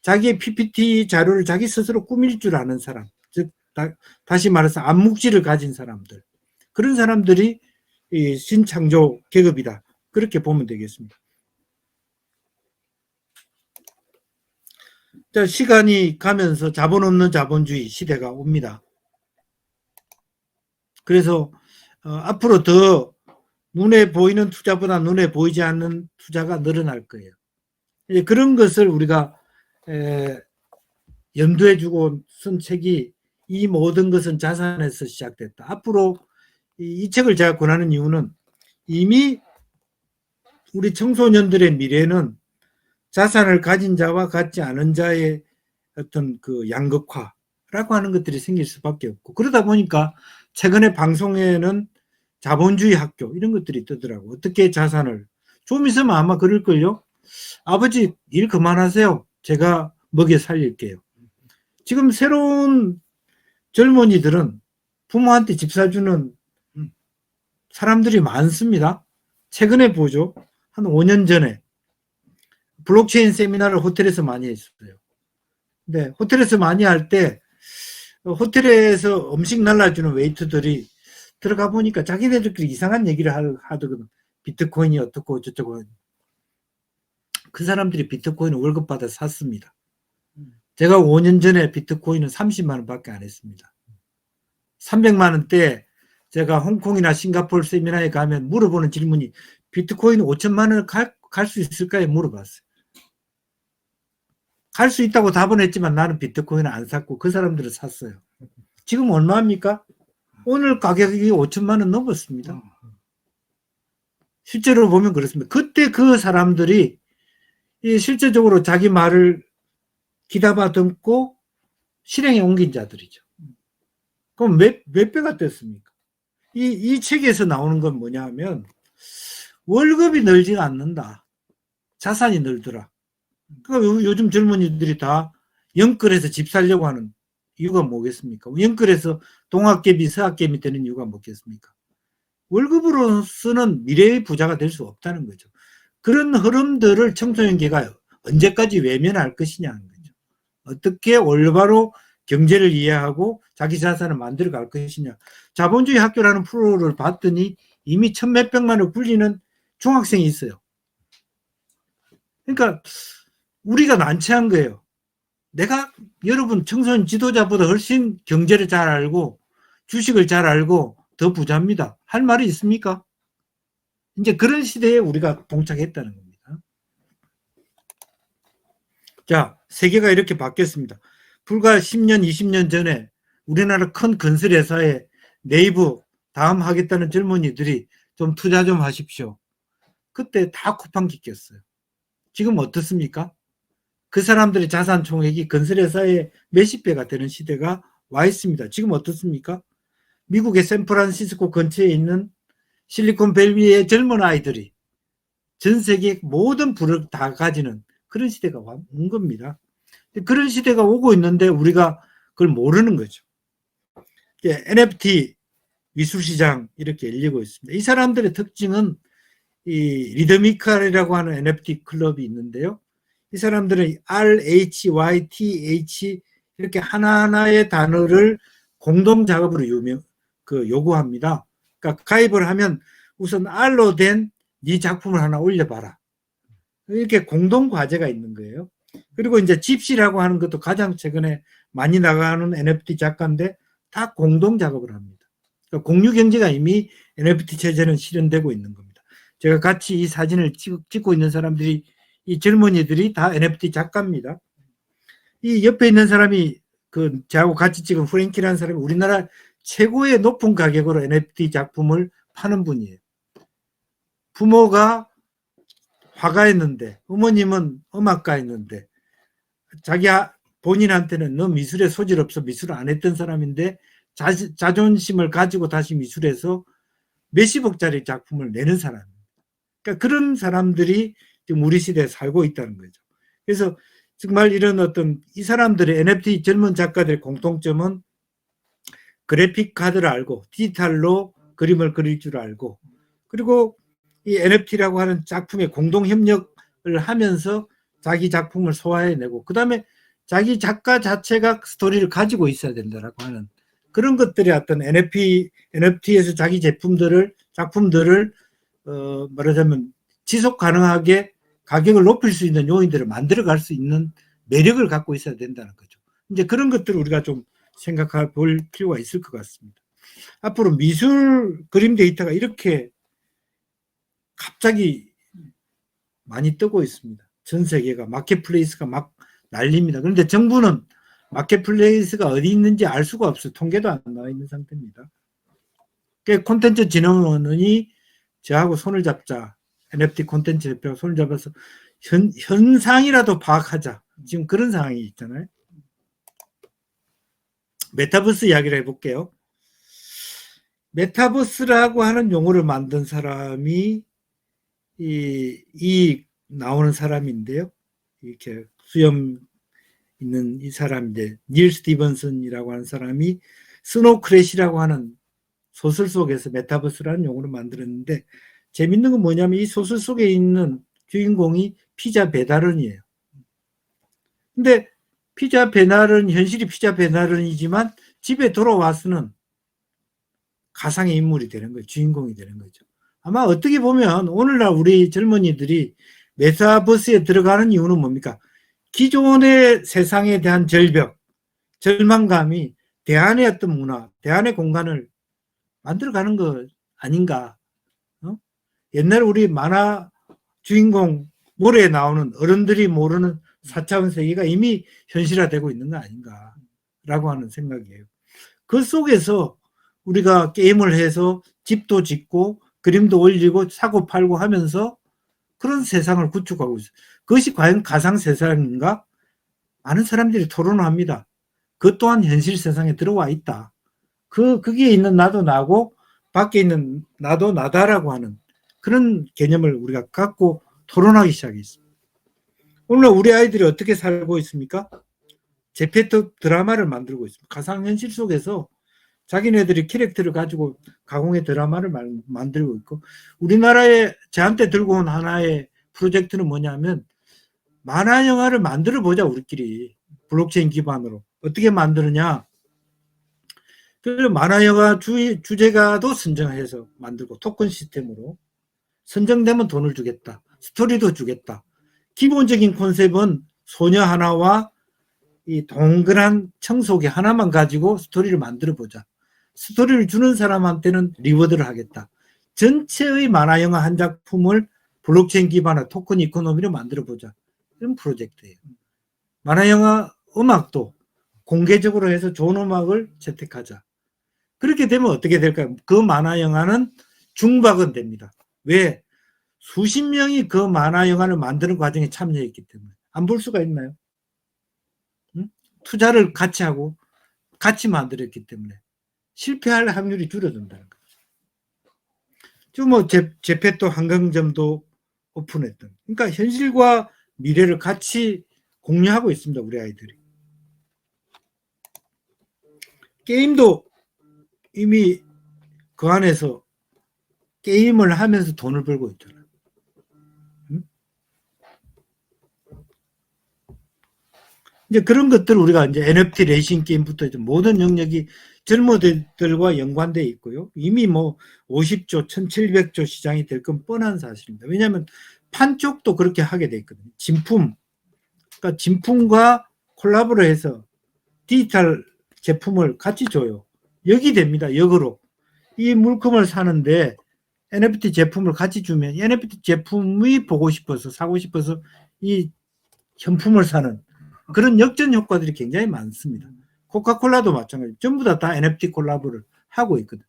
자기의 PPT 자료를 자기 스스로 꾸밀 줄 아는 사람. 즉 다시 말해서 암묵지를 가진 사람들. 그런 사람들이 이 신창조 계급이다. 그렇게 보면 되겠습니다. 자, 시간이 가면서 자본 없는 자본주의 시대가 옵니다. 그래서 앞으로 더 눈에 보이는 투자보다 눈에 보이지 않는 투자가 늘어날 거예요. 그런 것을 우리가 염두에 두고 쓴 책이 이 모든 것은 자산에서 시작됐다. 앞으로 이 책을 제가 권하는 이유는 이미 우리 청소년들의 미래는 자산을 가진 자와 갖지 않은 자의 어떤 그 양극화라고 하는 것들이 생길 수밖에 없고, 그러다 보니까 최근에 방송에는 자본주의 학교 이런 것들이 뜨더라고. 어떻게 자산을, 좀 있으면 아마 그럴걸요. 아버지 일 그만하세요. 제가 먹여 살릴게요. 지금 새로운 젊은이들은 부모한테 집 사주는 사람들이 많습니다. 최근에 보죠. 한 5년 전에 블록체인 세미나를 호텔에서 많이 했어요. 근데 호텔에서 많이 할 때 호텔에서 음식 날라주는 웨이터들이 들어가 보니까 자기네들끼리 이상한 얘기를 하더거든. 비트코인이 어떻고 저쩌고. 그 사람들이 비트코인을 월급 받아 샀습니다. 제가 5년 전에 비트코인은 30만 원밖에 안 했습니다. 300만 원대 제가 홍콩이나 싱가포르 세미나에 가면 물어보는 질문이 비트코인 5천만 원을 갈 수 있을까요? 물어봤어요. 갈 수 있다고 답은 했지만 나는 비트코인을 안 샀고 그 사람들은 샀어요. 지금 얼마입니까? 오늘 가격이 5천만 원 넘었습니다. 실제로 보면 그렇습니다. 그때 그 사람들이 실제적으로 자기 말을 기다봐 듣고 실행에 옮긴 자들이죠. 그럼 몇 배가 됐습니까? 이 책에서 나오는 건 뭐냐 하면 월급이 늘지가 않는다. 자산이 늘더라. 그러니까 요즘 젊은이들이 다 영끌해서 집 살려고 하는 이유가 뭐겠습니까? 영끌해서 동학개미, 서학개미 되는 이유가 뭐겠습니까? 월급으로 쓰는 미래의 부자가 될 수 없다는 거죠. 그런 흐름들을 청소년기가 언제까지 외면할 것이냐 하는 거죠. 어떻게 올바로 경제를 이해하고 자기 자산을 만들어 갈 것이냐. 자본주의 학교라는 프로를 봤더니 이미 천몇백만을 굴리는 중학생이 있어요. 그러니까 우리가 난처한 거예요. 내가 여러분 청소년 지도자보다 훨씬 경제를 잘 알고 주식을 잘 알고 더 부자입니다. 할 말이 있습니까? 이제 그런 시대에 우리가 봉착했다는 겁니다. 자, 세계가 이렇게 바뀌었습니다. 불과 10년, 20년 전에 우리나라 큰 건설회사에 네이버 다음 하겠다는 젊은이들이 좀 투자 좀 하십시오. 그때 다 쿠팡기 꼈어요. 지금 어떻습니까? 그 사람들의 자산 총액이 건설회사의 몇십 배가 되는 시대가 와 있습니다. 지금 어떻습니까? 미국의 샌프란시스코 근처에 있는 실리콘밸리의 젊은 아이들이 전 세계 모든 부를 다 가지는 그런 시대가 온 겁니다. 그런 시대가 오고 있는데 우리가 그걸 모르는 거죠. NFT 미술시장 이렇게 열리고 있습니다. 이 사람들의 특징은 이 리드미칼이라고 하는 NFT 클럽이 있는데요. 이 사람들은 RHYTH 이렇게 하나하나의 단어를 공동 작업으로 요구합니다. 그러니까 가입을 하면 우선 R로 된 네 작품을 하나 올려봐라. 이렇게 공동 과제가 있는 거예요. 그리고 이제 집시라고 하는 것도 가장 최근에 많이 나가는 NFT 작가인데 다 공동 작업을 합니다. 그러니까 공유 경제가 이미 NFT 체제는 실현되고 있는 겁니다. 제가 같이 이 사진을 찍고 있는 사람들이 이 젊은이들이 다 NFT 작가입니다. 이 옆에 있는 사람이 저하고 같이 찍은 프랭키라는 사람이 우리나라 최고의 높은 가격으로 NFT 작품을 파는 분이에요. 부모가 화가였는데 어머님은 음악가였는데 본인한테는 너 미술에 소질 없어 미술을 안 했던 사람인데 자존심을 가지고 다시 미술에서 몇십억짜리 작품을 내는 사람입니다. 그러니까 그런 사람들이 지금 우리 시대에 살고 있다는 거죠. 그래서 정말 이런 어떤 이 사람들의 NFT 젊은 작가들의 공통점은 그래픽 카드를 알고 디지털로 그림을 그릴 줄 알고 그리고 이 NFT라고 하는 작품에 공동 협력을 하면서 자기 작품을 소화해내고 그 다음에 자기 작가 자체가 스토리를 가지고 있어야 된다라고 하는 그런 것들이 어떤 NFT에서 자기 작품들을 말하자면 지속 가능하게 가격을 높일 수 있는 요인들을 만들어갈 수 있는 매력을 갖고 있어야 된다는 거죠. 이제 그런 것들을 우리가 좀 생각해 볼 필요가 있을 것 같습니다. 앞으로 미술 그림 데이터가 이렇게 갑자기 많이 뜨고 있습니다. 전 세계가 마켓플레이스가 막 난립니다. 그런데 정부는 마켓플레이스가 어디 있는지 알 수가 없어요. 통계도 안 나와 있는 상태입니다. 콘텐츠 진흥원이 저하고 손을 잡자. NFT 콘텐츠 대표가 손을 잡아서 현상이라도 파악하자. 지금 그런 상황이 있잖아요. 메타버스 이야기를 해볼게요. 메타버스라고 하는 용어를 만든 사람이 이 나오는 사람인데요. 이렇게 수염 있는 이 사람인데 닐 스티븐슨이라고 하는 사람이 스노우 크래시라고 하는 소설 속에서 메타버스라는 용어를 만들었는데 재밌는 건 뭐냐면 이 소설 속에 있는 주인공이 피자 배달원이에요. 근데 피자 배달은 현실이 피자 배달원이지만 집에 돌아와서는 가상의 인물이 되는 거예요. 주인공이 되는 거죠. 아마 어떻게 보면 오늘날 우리 젊은이들이 메타버스에 들어가는 이유는 뭡니까? 기존의 세상에 대한 절벽, 절망감이 대안의 어떤 문화, 대안의 공간을 만들어가는 거 아닌가? 옛날 우리 만화 주인공 모래에 나오는 어른들이 모르는 4차원 세계가 이미 현실화되고 있는 거 아닌가라고 하는 생각이에요. 그 속에서 우리가 게임을 해서 집도 짓고 그림도 올리고 사고 팔고 하면서 그런 세상을 구축하고 있어요. 그것이 과연 가상 세상인가? 많은 사람들이 토론을 합니다. 그것 또한 현실 세상에 들어와 있다. 거기에 있는 나도 나고 밖에 있는 나도 나다라고 하는 그런 개념을 우리가 갖고 토론하기 시작했습니다. 오늘 우리 아이들이 어떻게 살고 있습니까? 제페토 드라마를 만들고 있습니다. 가상현실 속에서 자기네들이 캐릭터를 가지고 가공의 드라마를 만들고 있고 우리나라에 저한테 들고 온 하나의 프로젝트는 뭐냐면 만화 영화를 만들어 보자 우리끼리 블록체인 기반으로 어떻게 만드느냐 그리고 만화 영화 주제가도 선정해서 만들고 토큰 시스템으로 선정되면 돈을 주겠다 스토리도 주겠다 기본적인 컨셉은 소녀 하나와 이 동그란 청소기 하나만 가지고 스토리를 만들어 보자. 스토리를 주는 사람한테는 리워드를 하겠다. 전체의 만화 영화 한 작품을 블록체인 기반의 토큰 이코노미로 만들어 보자. 이런 프로젝트예요. 만화 영화 음악도 공개적으로 해서 좋은 음악을 채택하자. 그렇게 되면 어떻게 될까요? 그 만화 영화는 중박은 됩니다. 왜? 수십 명이 그 만화 영화를 만드는 과정에 참여했기 때문에. 안 볼 수가 있나요? 투자를 같이 하고 같이 만들었기 때문에 실패할 확률이 줄어든다는 거죠. 지금 뭐 제페토 한강점도 오픈했던. 그러니까 현실과 미래를 같이 공유하고 있습니다. 우리 아이들이. 게임도 이미 그 안에서 게임을 하면서 돈을 벌고 있잖아요. 이제 그런 것들 우리가 이제 NFT 레이싱 게임부터 모든 영역이 젊은이들과 연관되어 있고요. 이미 뭐 50조, 1700조 시장이 될 건 뻔한 사실입니다. 왜냐하면 판촉도 그렇게 하게 돼 있거든요. 그러니까 진품과 콜라보를 해서 디지털 제품을 같이 줘요. 역이 됩니다. 역으로. 이 물품을 사는데 NFT 제품을 같이 주면 NFT 제품이 보고 싶어서 사고 싶어서 이 현품을 사는 그런 역전 효과들이 굉장히 많습니다. 코카콜라도 마찬가지. 전부 다 NFT 콜라보를 하고 있거든.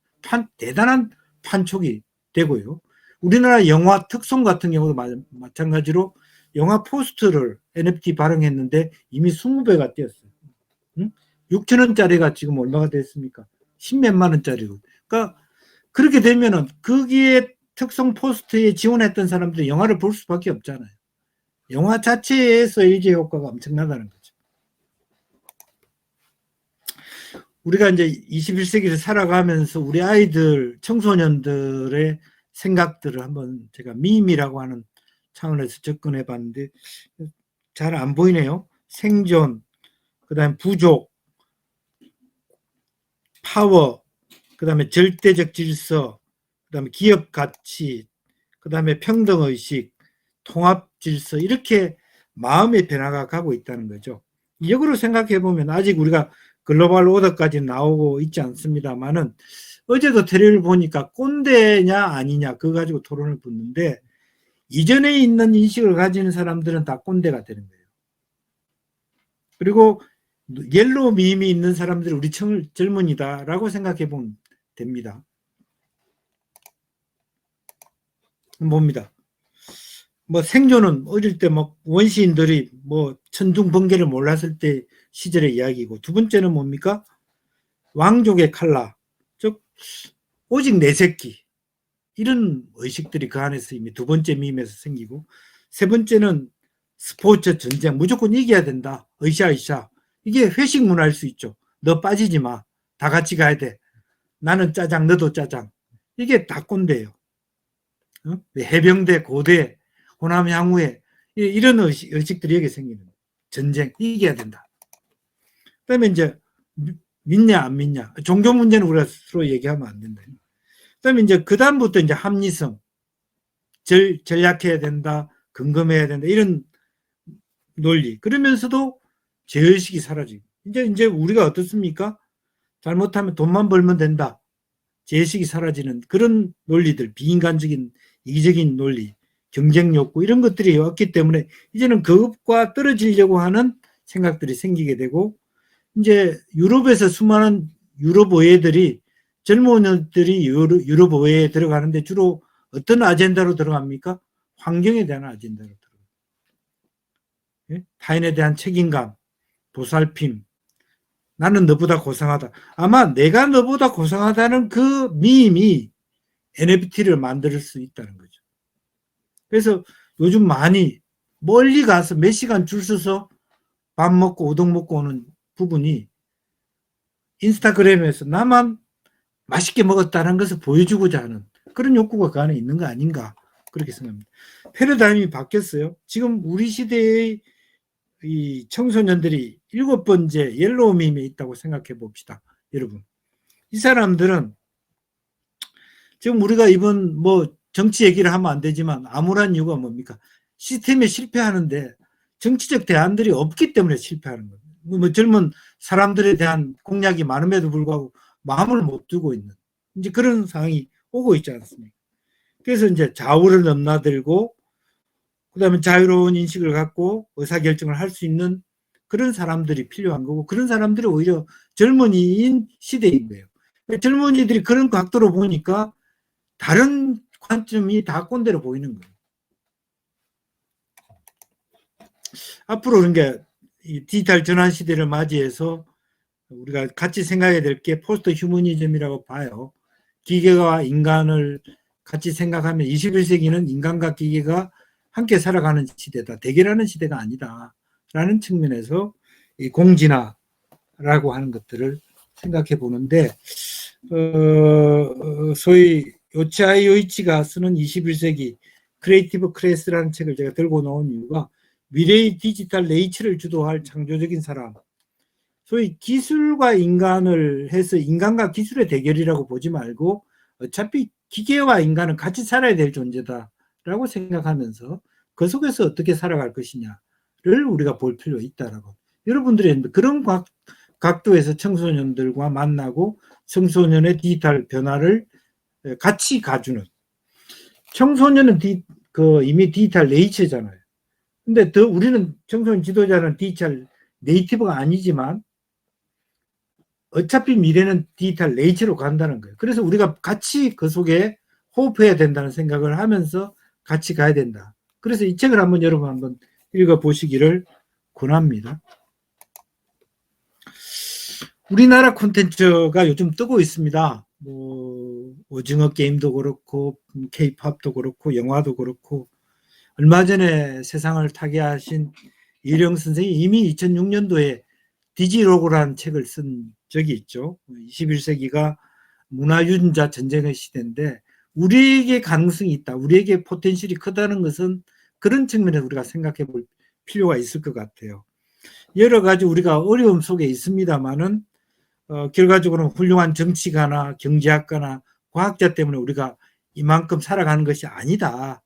대단한 판촉이 되고요. 우리나라 영화 특송 같은 경우도 마찬가지로 영화 포스터를 NFT 발행했는데 이미 20배가 뛰었어요. 6,000원짜리가 지금 얼마가 됐습니까? 10몇만 원짜리고. 그러니까 그렇게 되면은 거기에 특성 포스터에 지원했던 사람들이 영화를 볼 수밖에 없잖아요. 영화 자체에서 일제 효과가 엄청나다는 거죠. 우리가 이제 21세기를 살아가면서 우리 아이들, 청소년들의 생각들을 한번 제가 밈이라고 하는 차원에서 접근해 봤는데 잘 안 보이네요. 생존, 그 다음에 부족, 파워, 그다음에 절대적 질서, 그다음에 기업 가치, 그다음에 평등의식, 통합 질서, 이렇게 마음의 변화가 가고 있다는 거죠. 역으로 생각해 보면 아직 우리가 글로벌 오더까지 나오고 있지 않습니다만은, 어제도 테레비를 보니까 꼰대냐 아니냐 그거 가지고 토론을 붙는데, 이전에 있는 인식을 가지는 사람들은 다 꼰대가 되는 거예요. 그리고 옐로우 밈이 있는 사람들이 우리 젊은이다라고 생각해 보면 됩니다. 뭡니다. 뭐 생존은 어릴 때 뭐 원시인들이 뭐 천둥 번개를 몰랐을 때 시절의 이야기고, 두 번째는 뭡니까? 왕족의 칼라, 즉 오직 내 새끼, 이런 의식들이 그 안에서 이미 두 번째 밈에서 생기고, 세 번째는 스포츠 전쟁, 무조건 이겨야 된다, 으쌰으쌰. 이게 회식 문화일 수 있죠. 너 빠지지 마, 다 같이 가야 돼, 나는 짜장 너도 짜장. 이게 다 꼰대예요. 해병대, 고대, 호남 향후에 이런 의식들이 여기 생기는 거예요. 전쟁 이겨야 된다. 그다음에 이제 믿냐 안 믿냐, 종교 문제는 우리가 서로 얘기하면 안 된다. 그다음에 이제 그 다음부터 이제 합리성, 전략해야 된다, 근검해야 된다, 이런 논리. 그러면서도 죄의식이 사라지고, 이제 우리가 어떻습니까? 잘못하면 돈만 벌면 된다, 죄의식이 사라지는 그런 논리들, 비인간적인 이기적인 논리, 경쟁 욕구, 이런 것들이 왔기 때문에 이제는 그것과 떨어지려고 하는 생각들이 생기게 되고, 이제 유럽에서 수많은 유럽 의회들이, 젊은이들이 유럽 의회에 들어가는데 주로 어떤 아젠다로 들어갑니까? 환경에 대한 아젠다로 들어가요. 타인에 대한 책임감, 보살핌, 나는 너보다 고상하다. 아마 내가 너보다 고상하다는 그 밈이 NFT를 만들 수 있다는 거죠. 그래서 요즘 많이 멀리 가서 몇 시간 줄 서서 밥 먹고 우동 먹고 오는 부분이 인스타그램에서 나만 맛있게 먹었다는 것을 보여주고자 하는 그런 욕구가 그 안에 있는 거 아닌가, 그렇게 생각합니다. 패러다임이 바뀌었어요. 지금 우리 시대의 이 청소년들이 7번째 옐로우 밈에 있다고 생각해 봅시다. 여러분, 이 사람들은 지금 우리가 이번 뭐 정치 얘기를 하면 안 되지만 암울한 이유가 뭡니까? 시스템에 실패하는데 정치적 대안들이 없기 때문에 실패하는 거예요. 뭐 젊은 사람들에 대한 공약이 많음에도 불구하고 마음을 못 두고 있는 이제 그런 상황이 오고 있지 않습니까? 그래서 이제 좌우를 넘나들고, 그다음에 자유로운 인식을 갖고 의사결정을 할 수 있는 그런 사람들이 필요한 거고, 그런 사람들이 오히려 젊은이인 시대인 거예요. 젊은이들이 그런 각도로 보니까 다른 관점이 다 꼰대로 보이는 거예요. 앞으로 그러니까 이 디지털 전환 시대를 맞이해서 우리가 같이 생각해야 될 게 포스트 휴머니즘이라고 봐요. 기계와 인간을 같이 생각하면 21세기는 인간과 기계가 함께 살아가는 시대다, 대결하는 시대가 아니다 라는 측면에서 이 공진화라고 하는 것들을 생각해 보는데, 소위 요치하이 요이치가 쓰는 21세기 크리에이티브 클래스라는 책을 제가 들고 나온 이유가, 미래의 디지털 네이처를 주도할 창조적인 사람, 소위 기술과 인간을 해서 인간과 기술의 대결이라고 보지 말고 어차피 기계와 인간은 같이 살아야 될 존재다라고 생각하면서 그 속에서 어떻게 살아갈 것이냐를 우리가 볼 필요가 있다라고, 여러분들이 그런 각도에서 청소년들과 만나고 청소년의 디지털 변화를 같이 가주는, 청소년은 이미 디지털 네이처잖아요. 근데 우리는 청소년 지도자는 디지털 네이티브가 아니지만 어차피 미래는 디지털 네이처로 간다는 거예요. 그래서 우리가 같이 그 속에 호흡해야 된다는 생각을 하면서 같이 가야 된다. 그래서 이 책을 한번 여러분 한번 읽어보시기를 권합니다. 우리나라 콘텐츠가 요즘 뜨고 있습니다. 뭐 오징어 게임도 그렇고 K-팝도 그렇고 영화도 그렇고, 얼마 전에 세상을 타개하신 이령 선생이 이미 2006년도에 디지로그라는 책을 쓴 적이 있죠. 21세기가 문화유전자 전쟁의 시대인데 우리에게 가능성이 있다, 우리에게 포텐셜이 크다는 것은 그런 측면에서 우리가 생각해 볼 필요가 있을 것 같아요. 여러 가지 우리가 어려움 속에 있습니다만은 결과적으로는 훌륭한 정치가나 경제학가나 과학자 때문에 우리가 이만큼 살아가는 것이 아니다.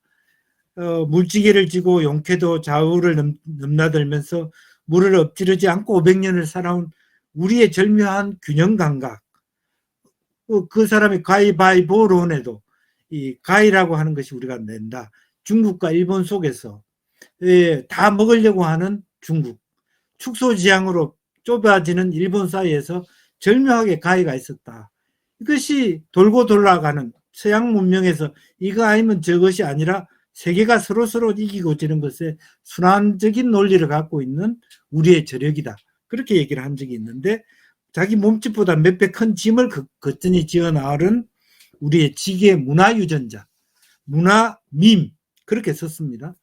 물지개를 지고 용쾌도 좌우를 넘나들면서 물을 엎지르지 않고 500년을 살아온 우리의 절묘한 균형 감각. 그 사람이 가위바위보론에도 이 가위라고 하는 것이 우리가 낸다. 중국과 일본 속에서 다 먹으려고 하는 중국, 축소지향으로 좁아지는 일본 사이에서 절묘하게 가위가 있었다. 이것이 돌고 돌아가는 서양 문명에서 이거 아니면 저것이 아니라 세계가 서로 이기고 지는 것에 순환적인 논리를 갖고 있는 우리의 저력이다. 그렇게 얘기를 한 적이 있는데 자기 몸집보다 몇 배 큰 짐을 거뜬히 지어 나가는 우리의 지계 문화유전자, 문화밈 그렇게 썼습니다.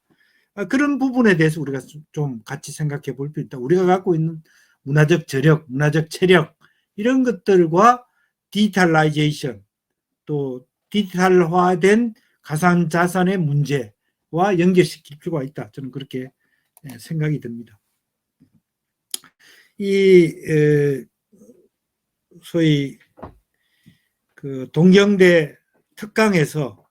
그런 부분에 대해서 우리가 좀 같이 생각해 볼 필요 있다. 우리가 갖고 있는 문화적 저력, 문화적 체력 이런 것들과 디지털라이제이션 또 디지털화된 가상자산의 문제와 연결시킬 필요가 있다. 저는 그렇게 생각이 듭니다. 이 소위 그 동경대 특강에서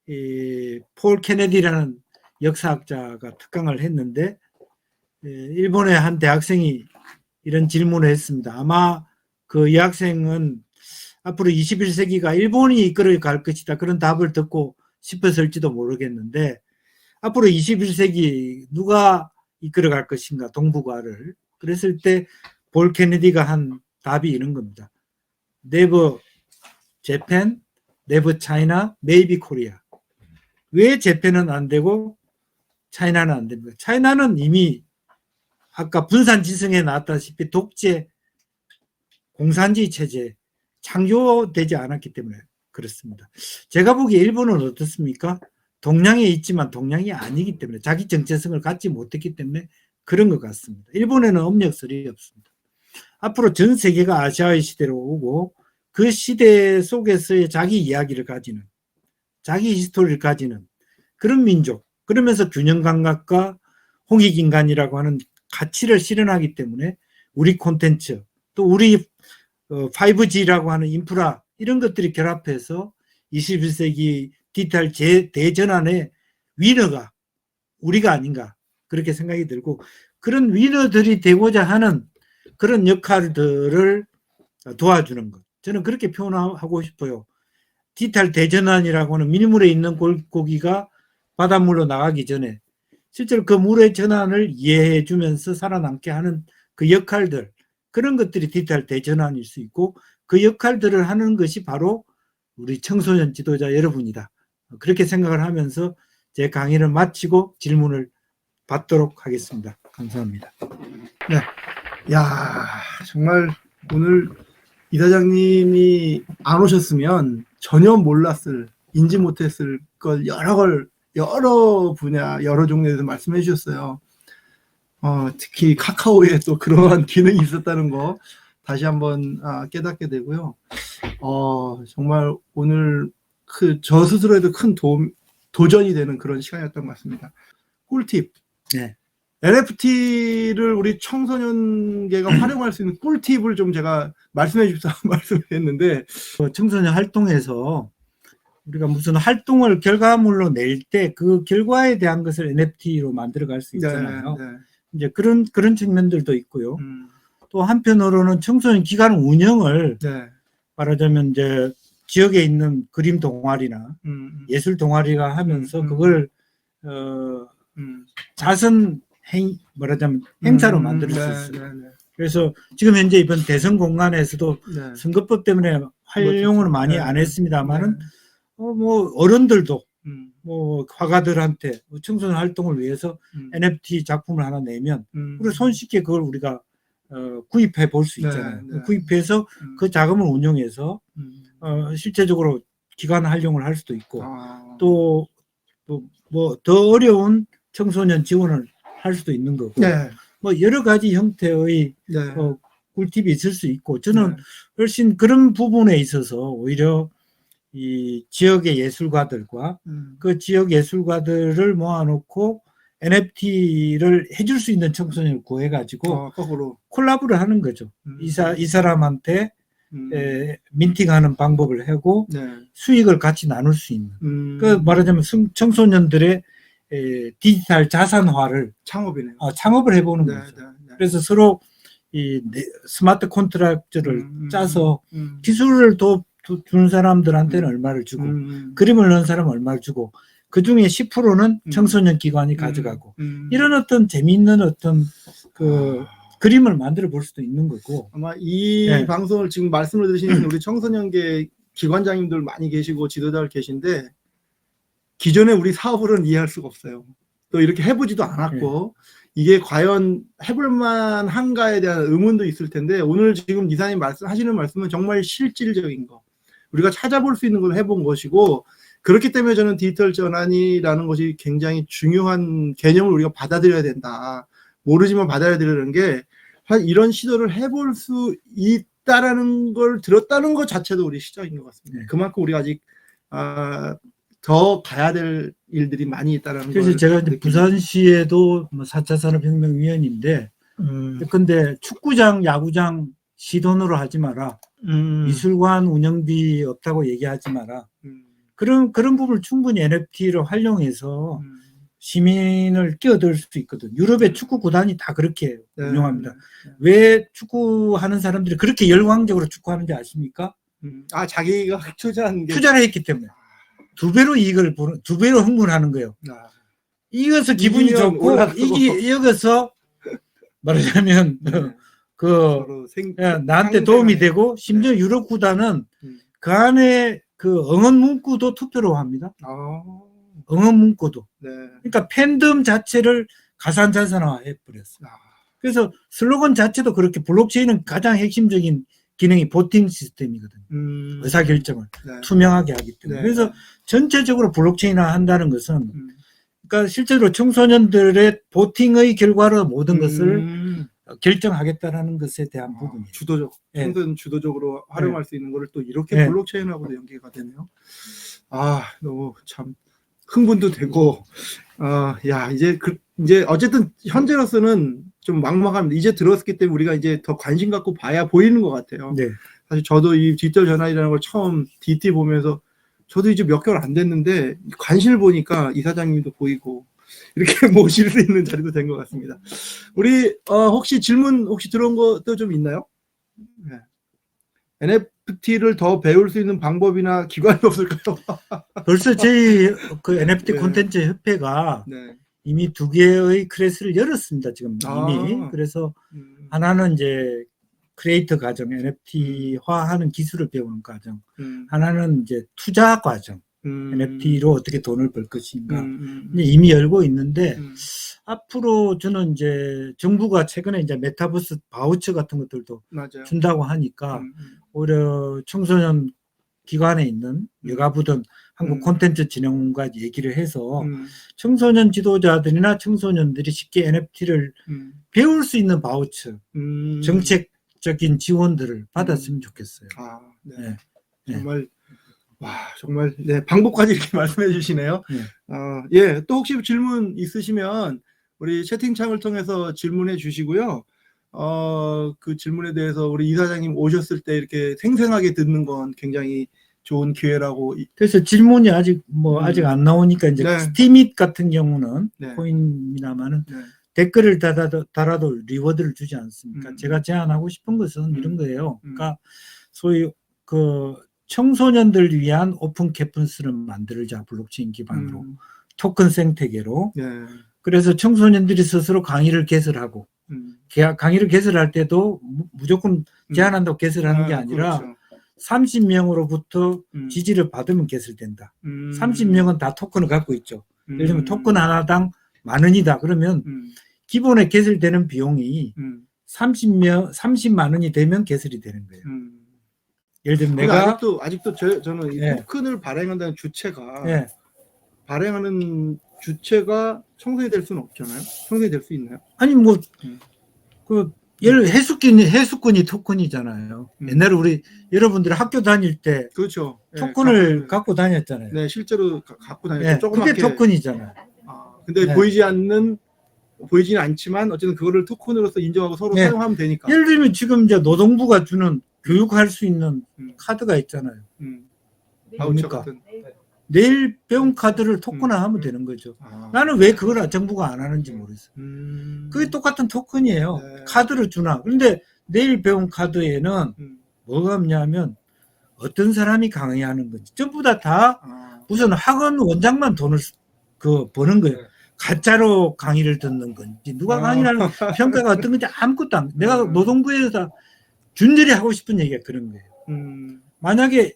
이 폴 케네디라는 역사학자가 특강을 했는데 일본의 한 대학생이 이런 질문을 했습니다. 아마 그 여학생은 앞으로 21세기가 일본이 이끌어갈 것이다. 그런 답을 듣고 싶었을지도 모르겠는데 앞으로 21세기 누가 이끌어갈 것인가 동북아를. 그랬을 때 폴 케네디가 한 답이 이런 겁니다. Never Japan, Never China, Maybe Korea. 왜 재팬은 안 되고 차이나는 안 됩니까? 차이나는 이미 아까 분산지성에 나왔다시피 독재, 공산주의 체제 창조되지 않았기 때문에 그렇습니다. 제가 보기에 일본은 어떻습니까? 동양에 있지만 동양이 아니기 때문에 자기 정체성을 갖지 못했기 때문에 그런 것 같습니다. 일본에는 업력설이 없습니다. 앞으로 전 세계가 아시아의 시대로 오고 그 시대 속에서의 자기 이야기를 가지는 자기 히스토리를 가지는 그런 민족 그러면서 균형 감각과 홍익인간이라고 하는 가치를 실현하기 때문에 우리 콘텐츠 또 우리 5G라고 하는 인프라 이런 것들이 결합해서 21세기 디지털 대전환의 위너가 우리가 아닌가 그렇게 생각이 들고 그런 위너들이 되고자 하는 그런 역할들을 도와주는 것 저는 그렇게 표현하고 싶어요. 디지털 대전환이라고 하는 민물에 있는 고기가 바닷물로 나가기 전에 실제로 그 물의 전환을 이해해 주면서 살아남게 하는 그 역할들 그런 것들이 디지털 대전환일 수 있고 그 역할들을 하는 것이 바로 우리 청소년 지도자 여러분이다. 그렇게 생각을 하면서 제 강의를 마치고 질문을 받도록 하겠습니다. 감사합니다. 네. 야, 정말 오늘 이사장님이 안 오셨으면 전혀 몰랐을, 인지 못했을 걸 여러 분야, 여러 종류에서 말씀해 주셨어요. 특히 카카오에 또 그러한 기능이 있었다는 거 다시 한번 깨닫게 되고요. 정말 오늘 저 스스로에도 큰 도전이 되는 그런 시간이었던 것 같습니다. 꿀팁. 네. NFT를 우리 청소년계가 활용할 수 있는 꿀팁을 좀 제가 말씀해 주셔서 말씀했는데 청소년 활동에서 우리가 무슨 활동을 결과물로 낼 때 그 결과에 대한 것을 NFT로 만들어 갈 수 있잖아요. 네, 네. 이제 그런 측면들도 있고요. 또 한편으로는 청소년 기관 운영을 네. 말하자면 이제 지역에 있는 그림 동아리나 예술 동아리가 하면서 그걸 자선 말하자면 행사로 만들 수 있어요. 네. 그래서 지금 현재 이번 대선 공간에서도 네. 선거법 때문에 활용을 많이 안 했습니다만은 네. 뭐 어른들도 뭐 화가들한테 청소년 활동을 위해서 NFT 작품을 하나 내면 우리 손쉽게 그걸 우리가 구입해 볼 수 있잖아요. 네. 구입해서 그 자금을 운용해서 실제적으로 기관 활용을 할 수도 있고 또 뭐 더 어려운 청소년 지원을 할 수도 있는 거고 네. 뭐 여러 가지 형태의 네. 꿀팁이 있을 수 있고 저는 훨씬 그런 부분에 있어서 오히려 이 지역의 예술가들과 그 지역 예술가들을 모아놓고 NFT를 해줄 수 있는 청소년을 구해가지고 거꾸로. 콜라보를 하는 거죠. 이 사람한테 민팅하는 방법을 하고 네. 수익을 같이 나눌 수 있는. 그 말하자면 청소년들의 디지털 자산화를 창업이네요. 창업을 해보는 네, 거죠. 네, 네. 그래서 서로 이 스마트 컨트랙트를 짜서 음. 기술을 준 사람들한테는 얼마를 주고 그림을 넣은 사람은 얼마를 주고 그 중에 10%는 청소년 기관이 가져가고 이런 어떤 재미있는 어떤 그 그림을 만들어 볼 수도 있는 거고. 아마 이 네. 방송을 지금 말씀을 들으시는 우리 청소년계 기관장님들 많이 계시고 지도자들 계신데 기존에 우리 사업을은 이해할 수가 없어요. 또 이렇게 해보지도 않았고 이게 과연 해볼만 한가에 대한 의문도 있을 텐데 오늘 지금 이사님 하시는 말씀은 정말 실질적인 거 우리가 찾아볼 수 있는 걸 해본 것이고 그렇기 때문에 저는 디지털 전환이라는 것이 굉장히 중요한 개념을 우리가 받아들여야 된다. 모르지만 받아들여야 게 이런 시도를 해볼 수 있다라는 걸 들었다는 것 자체도 우리 시작인 것 같습니다. 네. 그만큼 우리가 아직 더 가야 될 일들이 많이 있다라는 걸. 그래서 제가 이제 부산시에도 4차 산업혁명위원인데, 근데 축구장, 야구장 시돈으로 하지 마라. 미술관 운영비 없다고 얘기하지 마라. 그런 부분을 충분히 NFT를 활용해서 시민을 끼어들 수 있거든. 유럽의 축구 구단이 다 그렇게 운영합니다. 왜 축구하는 사람들이 그렇게 열광적으로 축구하는지 아십니까? 자기가 투자한 게 투자를 했기 때문에. 2배로 이익을 보는, 2배로 흥분하는 거예요. 이겨서 기분이 좋고, 이겨서 말하자면, 나한테 도움이 되고, 심지어 유럽 구단은 그 안에 그 응원 문구도 투표로 합니다. 응원 문구도. 네. 그러니까 팬덤 자체를 가상자산화 해버렸어요. 그래서 슬로건 자체도 그렇게 블록체인은 가장 핵심적인 기능이 보팅 시스템이거든요. 의사결정을 투명하게 하기 때문에. 그래서 전체적으로 블록체인화 한다는 것은 그러니까 실제로 청소년들의 보팅의 결과로 모든 것을 결정하겠다라는 것에 대한 부분이에요. 주도적, 청소년 주도적으로 활용할 수 있는 거를 또 이렇게 블록체인하고도 연계가 되네요. 너무 참 흥분도 되고, 이제 어쨌든 현재로서는 좀 막막합니다. 이제 들었기 때문에 우리가 이제 더 관심 갖고 봐야 보이는 것 같아요. 네. 사실 저도 이 디지털 전환이라는 걸 처음 DT 보면서 저도 이제 몇 개월 안 됐는데 관심을 보니까 이사장님도 보이고 이렇게 모실 수 있는 자리도 된 것 같습니다. 우리 혹시 질문 들어온 것도 좀 있나요? 네. NFT를 더 배울 수 있는 방법이나 기관이 없을까요? 벌써 저희 그 NFT 콘텐츠 협회가 이미 2개의 클래스를 열었습니다. 지금 이미. 그래서 하나는 이제 크리에이터 과정, NFT화하는 기술을 배우는 과정. 하나는 이제 투자 과정. NFT로 어떻게 돈을 벌 것인가. 이미 열고 있는데 앞으로 저는 이제 정부가 최근에 이제 메타버스 바우처 같은 것들도 준다고 하니까 오히려 청소년 기관에 있는 여가부든 한국 콘텐츠 진흥원과 얘기를 해서 청소년 지도자들이나 청소년들이 쉽게 NFT를 배울 수 있는 바우처, 정책적인 지원들을 받았으면 좋겠어요. 정말 방법까지 이렇게 말씀해 주시네요. 또 혹시 질문 있으시면 우리 채팅창을 통해서 질문해 주시고요. 그 질문에 대해서 우리 이사장님 오셨을 때 이렇게 생생하게 듣는 건 굉장히 좋은 기회라고. 그래서 질문이 아직 안 나오니까 이제 스티밋 같은 경우는 코인이나마는 댓글을 달아도 리워드를 주지 않습니까? 제가 제안하고 싶은 것은 이런 거예요. 그러니까 소위 그 청소년들 위한 오픈 캠퍼스를 만들자, 블록체인 기반으로 토큰 생태계로. 그래서 청소년들이 스스로 강의를 개설하고 강의를 개설할 때도 무조건 제한한다고 개설하는 게 아니라 30명으로부터 지지를 받으면 개설된다. 30명은 다 토큰을 갖고 있죠. 예를 들면 토큰 하나당 10,000원이다. 그러면 기본에 개설되는 비용이 30만 원이 되면 개설이 되는 거예요. 예를 들면 내가 아직도 저는 이 토큰을 발행한다는 주체가 발행하는 주체가 청소년이 될 수는 없잖아요. 청소년이 될 수 있나요? 아니 예를 해수권이 토큰이잖아요. 옛날에 여러분들이 학교 다닐 때 토큰을 갖고 다녔잖아요. 네, 실제로 갖고 다녔죠. 그게 토큰이잖아요. 근데 네. 보이지는 않지만 어쨌든 그거를 토큰으로서 인정하고 서로 네. 사용하면 되니까. 예를 들면 지금 이제 노동부가 주는 교육할 수 있는 음. 카드가 있잖아요. 바우처 뭡니까? 같은. 내일 배움 카드를 토큰화하면 되는 거죠. 아. 나는 왜 그걸 정부가 안 하는지 모르겠어요. 그게 똑같은 토큰이에요. 네. 카드를 주나. 그런데 내일 배움 카드에는 뭐가 없냐면 어떤 사람이 강의하는 건지 전부 다 아. 무슨 학원 원장만 돈을 버는 거예요. 네. 가짜로 강의를 듣는 건지 누가 강의하는 평가가 어떤 건지 아무것도 안. 내가 노동부에서 준절히 하고 싶은 얘기가 그런 거예요. 만약에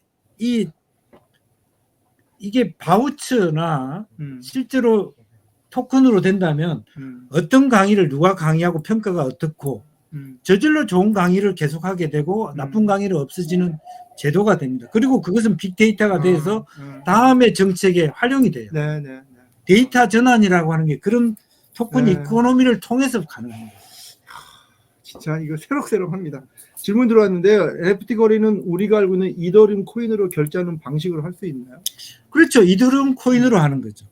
이게 바우처나 실제로 토큰으로 된다면 어떤 강의를 누가 강의하고 평가가 어떻고 저절로 좋은 강의를 계속하게 되고 나쁜 강의를 없어지는 제도가 됩니다. 그리고 그것은 빅데이터가 돼서 다음의 정책에 활용이 돼요. 네. 데이터 전환이라고 하는 게 그런 토큰 네. 이코노미를 통해서 가능합니다. 진짜 이거 새록새록합니다. 질문 들어왔는데요. NFT 거래는 우리가 알고 있는 이더리움 코인으로 결제하는 방식으로 할 수 있나요? 그렇죠. 이더리움 코인으로 하는 거죠.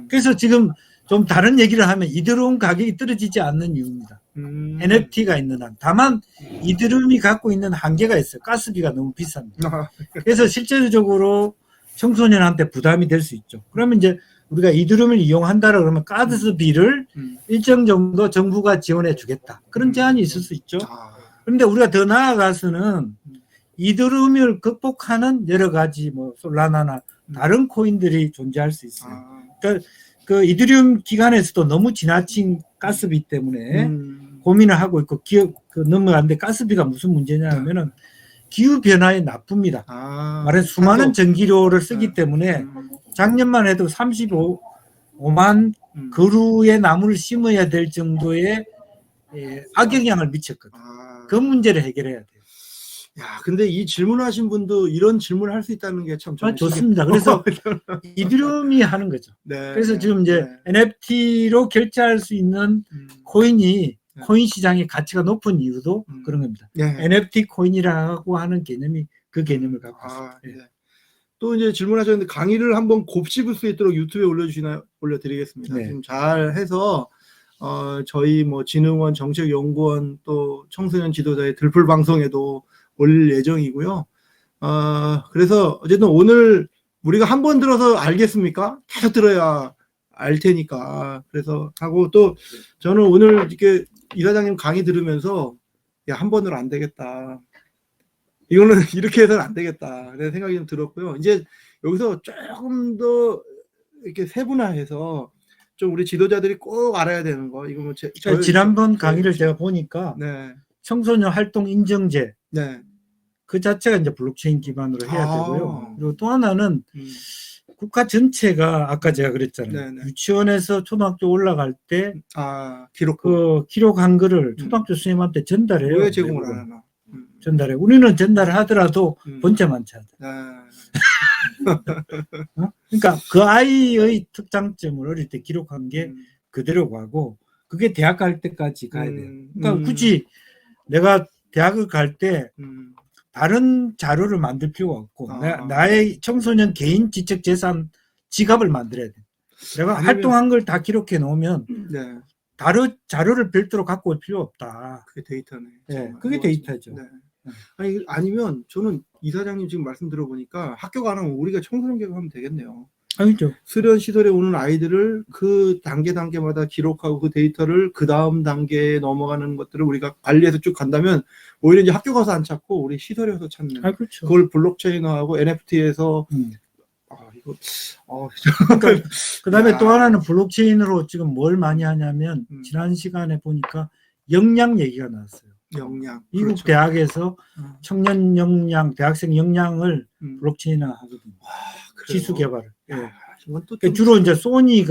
그래서 지금 좀 다른 얘기를 하면 이더리움 가격이 떨어지지 않는 이유입니다. NFT가 있는 한. 다만 이더리움이 갖고 있는 한계가 있어요. 가스비가 너무 비쌉니다. 그래서 실질적으로 청소년한테 부담이 될 수 있죠. 그러면 이제 우리가 이더리움을 이용한다라 그러면 가스비를 일정 정도 정부가 지원해 주겠다. 그런 제한이 있을 수 있죠. 그런데 우리가 더 나아가서는 이더리움을 극복하는 여러 가지 뭐 솔라나나 다른 코인들이 존재할 수 있어요. 그러니까 그 이더리움 기관에서도 너무 지나친 가스비 때문에 고민을 하고 있고 넘어가는데 가스비가 무슨 문제냐면은 기후 변화에 나쁩니다. 말해서 수많은 전기료를 쓰기 때문에 작년만 해도 35만 그루의 나무를 심어야 될 정도의 악영향을 미쳤거든요. 그 문제를 해결해야 돼요. 야, 근데 이 질문하신 분도 이런 질문을 할 수 있다는 게 참 좋습니다. 그래서 이더리움이 하는 거죠. 네, 그래서 지금 이제 NFT로 결제할 수 있는 코인이 코인 시장의 가치가 높은 이유도 그런 겁니다. NFT 코인이라고 하는 개념이 그 개념을 갖고 있습니다. 네. 또 이제 질문하셨는데 강의를 한번 곱씹을 수 있도록 유튜브에 올려드리겠습니다. 네. 지금 잘 해서 저희 뭐 진흥원, 정책연구원 또 청소년 지도자의 들풀 방송에도 올릴 예정이고요. 그래서 어쨌든 오늘 우리가 한 번 들어서 알겠습니까? 계속 들어야 알 테니까. 그래서 하고 또 저는 오늘 이렇게 이사장님 강의 들으면서 야, 한 번으로 안 되겠다. 이거는 이렇게 해서는 안 되겠다. 그런 생각이 좀 들었고요. 이제 여기서 조금 더 이렇게 세분화해서 좀 우리 지도자들이 꼭 알아야 되는 거. 이거 뭐 지난번 강의를 제가 보니까 청소년 활동 인정제 그 자체가 이제 블록체인 기반으로 해야 되고요. 그리고 또 하나는 국가 전체가 아까 제가 그랬잖아요. 유치원에서 초등학교 올라갈 때 기록한 거를 초등학교 선생님한테 전달해요. 왜 제공을 안 하나? 전달해. 우리는 전달을 하더라도 번째만 찾아. 그러니까 그 아이의 특장점을 어릴 때 기록한 게 그대로 가고 그게 대학 갈 때까지 가야 돼요. 그러니까 굳이 내가 대학을 갈 때 다른 자료를 만들 필요가 없고 나의 청소년 개인 지적 재산 지갑을 만들어야 돼. 내가 활동한 걸 다 기록해 놓으면 자료를 별도로 갖고 올 필요 없다. 그게 데이터네. 네, 그게 데이터죠. 아니면 저는 이사장님 지금 말씀 들어보니까 학교가 안 하면 우리가 청소년 개혁하면 되겠네요. 아니죠. 수련 시설에 오는 아이들을 그 단계마다 기록하고 그 데이터를 그 다음 단계에 넘어가는 것들을 우리가 관리해서 쭉 간다면 오히려 이제 학교 가서 안 찾고 우리 시설에 가서 찾는. 그렇죠. 그걸 블록체인화하고 NFT에서 그러니까 그다음에 또 하나는 블록체인으로 지금 뭘 많이 하냐면 지난 시간에 보니까 역량 얘기가 나왔어요. 역량. 미국 그렇죠. 대학에서 청년 역량, 대학생 역량을 블록체인화 하거든요. 기술 개발을. 그러니까 주로 이제 소니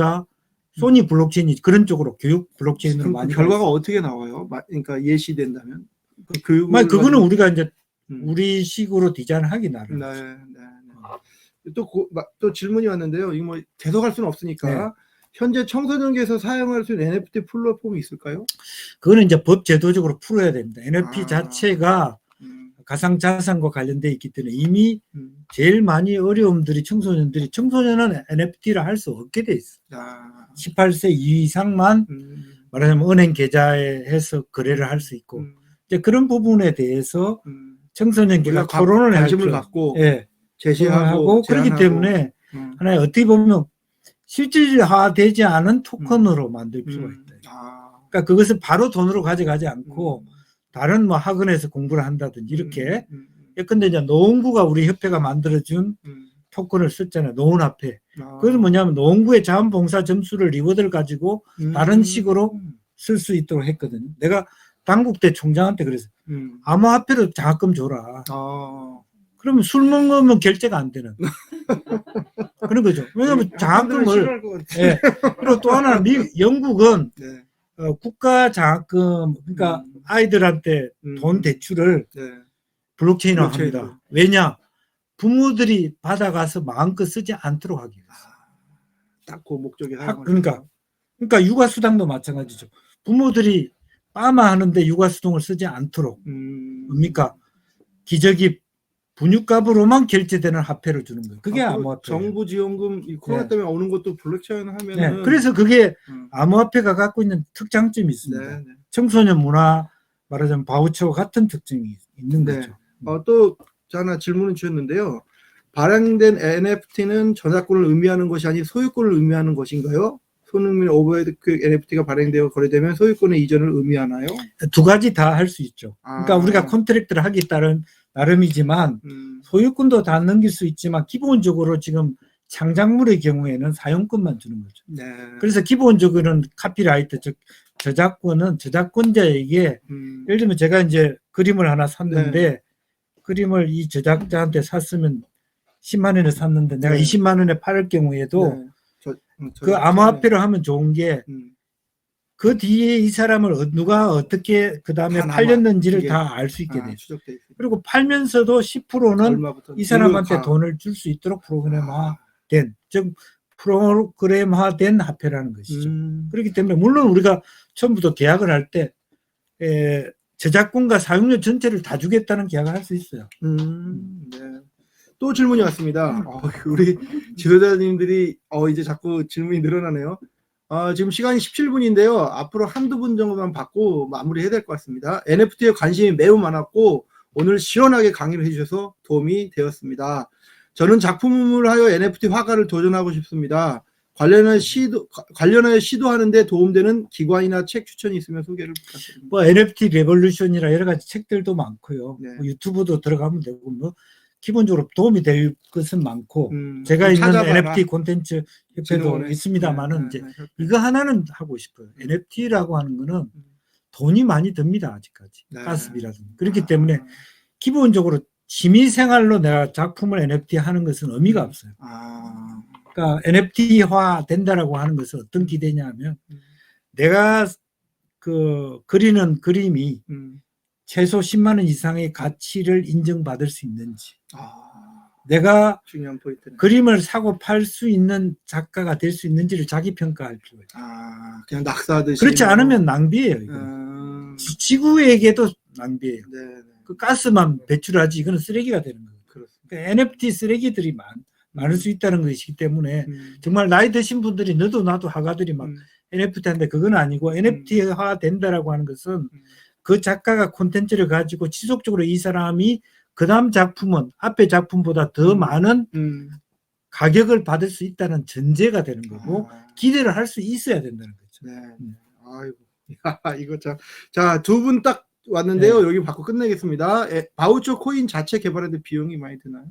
블록체인이 그런 쪽으로 교육 블록체인으로 많이. 결과가 어떻게 나와요? 그러니까 예시된다면 그거는 우리가 이제 우리 식으로 디자인하기 나름. 또 질문이 왔는데요. 이거 뭐 계속 할 수는 없으니까 현재 청소년계에서 사용할 수 있는 NFT 플랫폼이 있을까요? 그거는 이제 법 제도적으로 풀어야 됩니다. NFT 자체가 가상자산과 관련돼 있기 때문에 이미 음. 제일 많이 어려움들이 청소년은 NFT를 할 수 없게 돼 있어. 아. 18세 이상만 말하자면 은행 계좌에 해서 거래를 할 수 있고 이제 그런 부분에 대해서 청소년기가 우리가 토론을 관심을 할 갖고 예, 제시하고 그렇기 제안하고. 때문에 하나의 어떻게 보면 실질화되지 않은 토큰으로 만들 필요가 있다. 아. 그러니까 그것을 바로 돈으로 가져가지 않고 다른 뭐 학원에서 공부를 한다든지 이렇게. 근데 이제 노원구가 우리 협회가 만들어준 토큰을 썼잖아요. 노원화폐. 아. 그건 뭐냐면 노원구의 자원봉사 점수를 리워드를 가지고 다른 식으로 쓸 수 있도록 했거든요. 내가 당국대 총장한테 그래서 암호화폐로 장학금 줘라. 아. 그러면 술 먹으면 결제가 안 되는 그런 거죠. 왜냐하면 장학금을 싫어할 것 같아. 예. 그리고 또 하나는 영국은 네. 국가 장학금 그러니까 아이들한테 돈 대출을 네. 블록체인으로 블록체인으로. 합니다. 왜냐? 부모들이 받아가서 마음껏 쓰지 않도록 하기 위해서. 딱 그 목적이 그러니까 육아 수당도 마찬가지죠. 부모들이 빠마하는데 육아 수당을 쓰지 않도록 뭡니까? 기저귀 분유값으로만 결제되는 화폐를 주는 거예요. 그게 암호화폐. 정부 지원금 이 코로나 네. 때문에 오는 것도 블록체인 하면은 네. 그래서 그게 암호화폐가 갖고 있는 특장점이 있습니다. 네, 네. 청소년 문화 말하자면 바우처와 같은 특징이 있는 네. 거죠. 또 하나 질문을 주셨는데요. 발행된 NFT는 저작권을 의미하는 것이 아닌 소유권을 의미하는 것인가요? 손흥민 오버헤드 NFT가 발행되어 거래되면 소유권의 이전을 의미하나요? 두 가지 다 할 수 있죠. 그러니까 우리가 컨트랙트를 하기 따른 나름이지만 소유권도 다 넘길 수 있지만 기본적으로 지금 창작물의 경우에는 사용권만 주는 거죠. 네. 그래서 기본적으로는 카피라이트 즉 저작권은 저작권자에게 예를 들면 제가 이제 그림을 하나 샀는데 그림을 이 제작자한테 샀으면 10만 원에 샀는데 내가 20만 원에 팔을 경우에도 그 암호화폐로 하면 좋은 게 그 뒤에 이 사람을 누가 어떻게 그 다음에 팔렸는지를 다 알 수 있게 돼요. 그리고 팔면서도 10%는 이 사람한테 돈을 줄 수 있도록 프로그램화된, 즉 프로그램화된 화폐라는 것이죠. 그렇기 때문에 물론 우리가 처음부터 계약을 할 때 저작권과 사용료 전체를 다 주겠다는 계약을 할 수 있어요. 네. 또 질문이 왔습니다. 우리 지도자님들이 이제 자꾸 질문이 늘어나네요. 지금 시간이 17분인데요. 앞으로 한두 분 정도만 받고 마무리해야 될 것 같습니다. NFT에 관심이 매우 많았고 오늘 시원하게 강의를 해주셔서 도움이 되었습니다. 저는 작품을 하여 NFT 화가를 도전하고 싶습니다. 관련하여 시도하는데 도움되는 기관이나 책 추천이 있으면 소개를 부탁드립니다. 뭐 NFT 레볼루션이라 여러 가지 책들도 많고요. 네. 뭐 유튜브도 들어가면 되고 뭐 기본적으로 도움이 될 것은 많고 제가 있는 찾아봐라. NFT 콘텐츠 협회도 있습니다만은 이제 이거 하나는 하고 싶어요. NFT라고 하는 거는 돈이 많이 듭니다. 아직까지. 가스비라든지. 그렇기 때문에 기본적으로 취미생활로 내가 작품을 NFT 하는 것은 의미가 없어요. 그러니까 NFT화 된다라고 하는 것은 어떤 기대냐면 내가 그 그리는 그림이 최소 10만 원 이상의 가치를 인정받을 수 있는지 내가 중요한 포인트는. 그림을 사고 팔 수 있는 작가가 될 수 있는지를 자기 평가할 필요가 있어요. 그냥 낙사하듯이. 그렇지 않으면 낭비예요. 이건. 지구에게도 낭비예요. 네. 그 가스만 배출하지 이거는 쓰레기가 되는 거예요. 그렇습니다. 그러니까 NFT 쓰레기들이 많을 수 있다는 것이기 때문에 정말 나이 드신 분들이 너도 나도 화가들이 막 NFT 한데 그건 아니고 NFT화 된다라고 하는 것은 그 작가가 콘텐츠를 가지고 지속적으로 이 사람이 그 다음 작품은 앞에 작품보다 더 많은 가격을 받을 수 있다는 전제가 되는 거고 기대를 할 수 있어야 된다는 거죠. 네. 아이고. 이거 참. 자, 두 분 딱 왔는데요. 여기 받고 끝내겠습니다. 바우처 코인 자체 개발하는데 비용이 많이 드나요?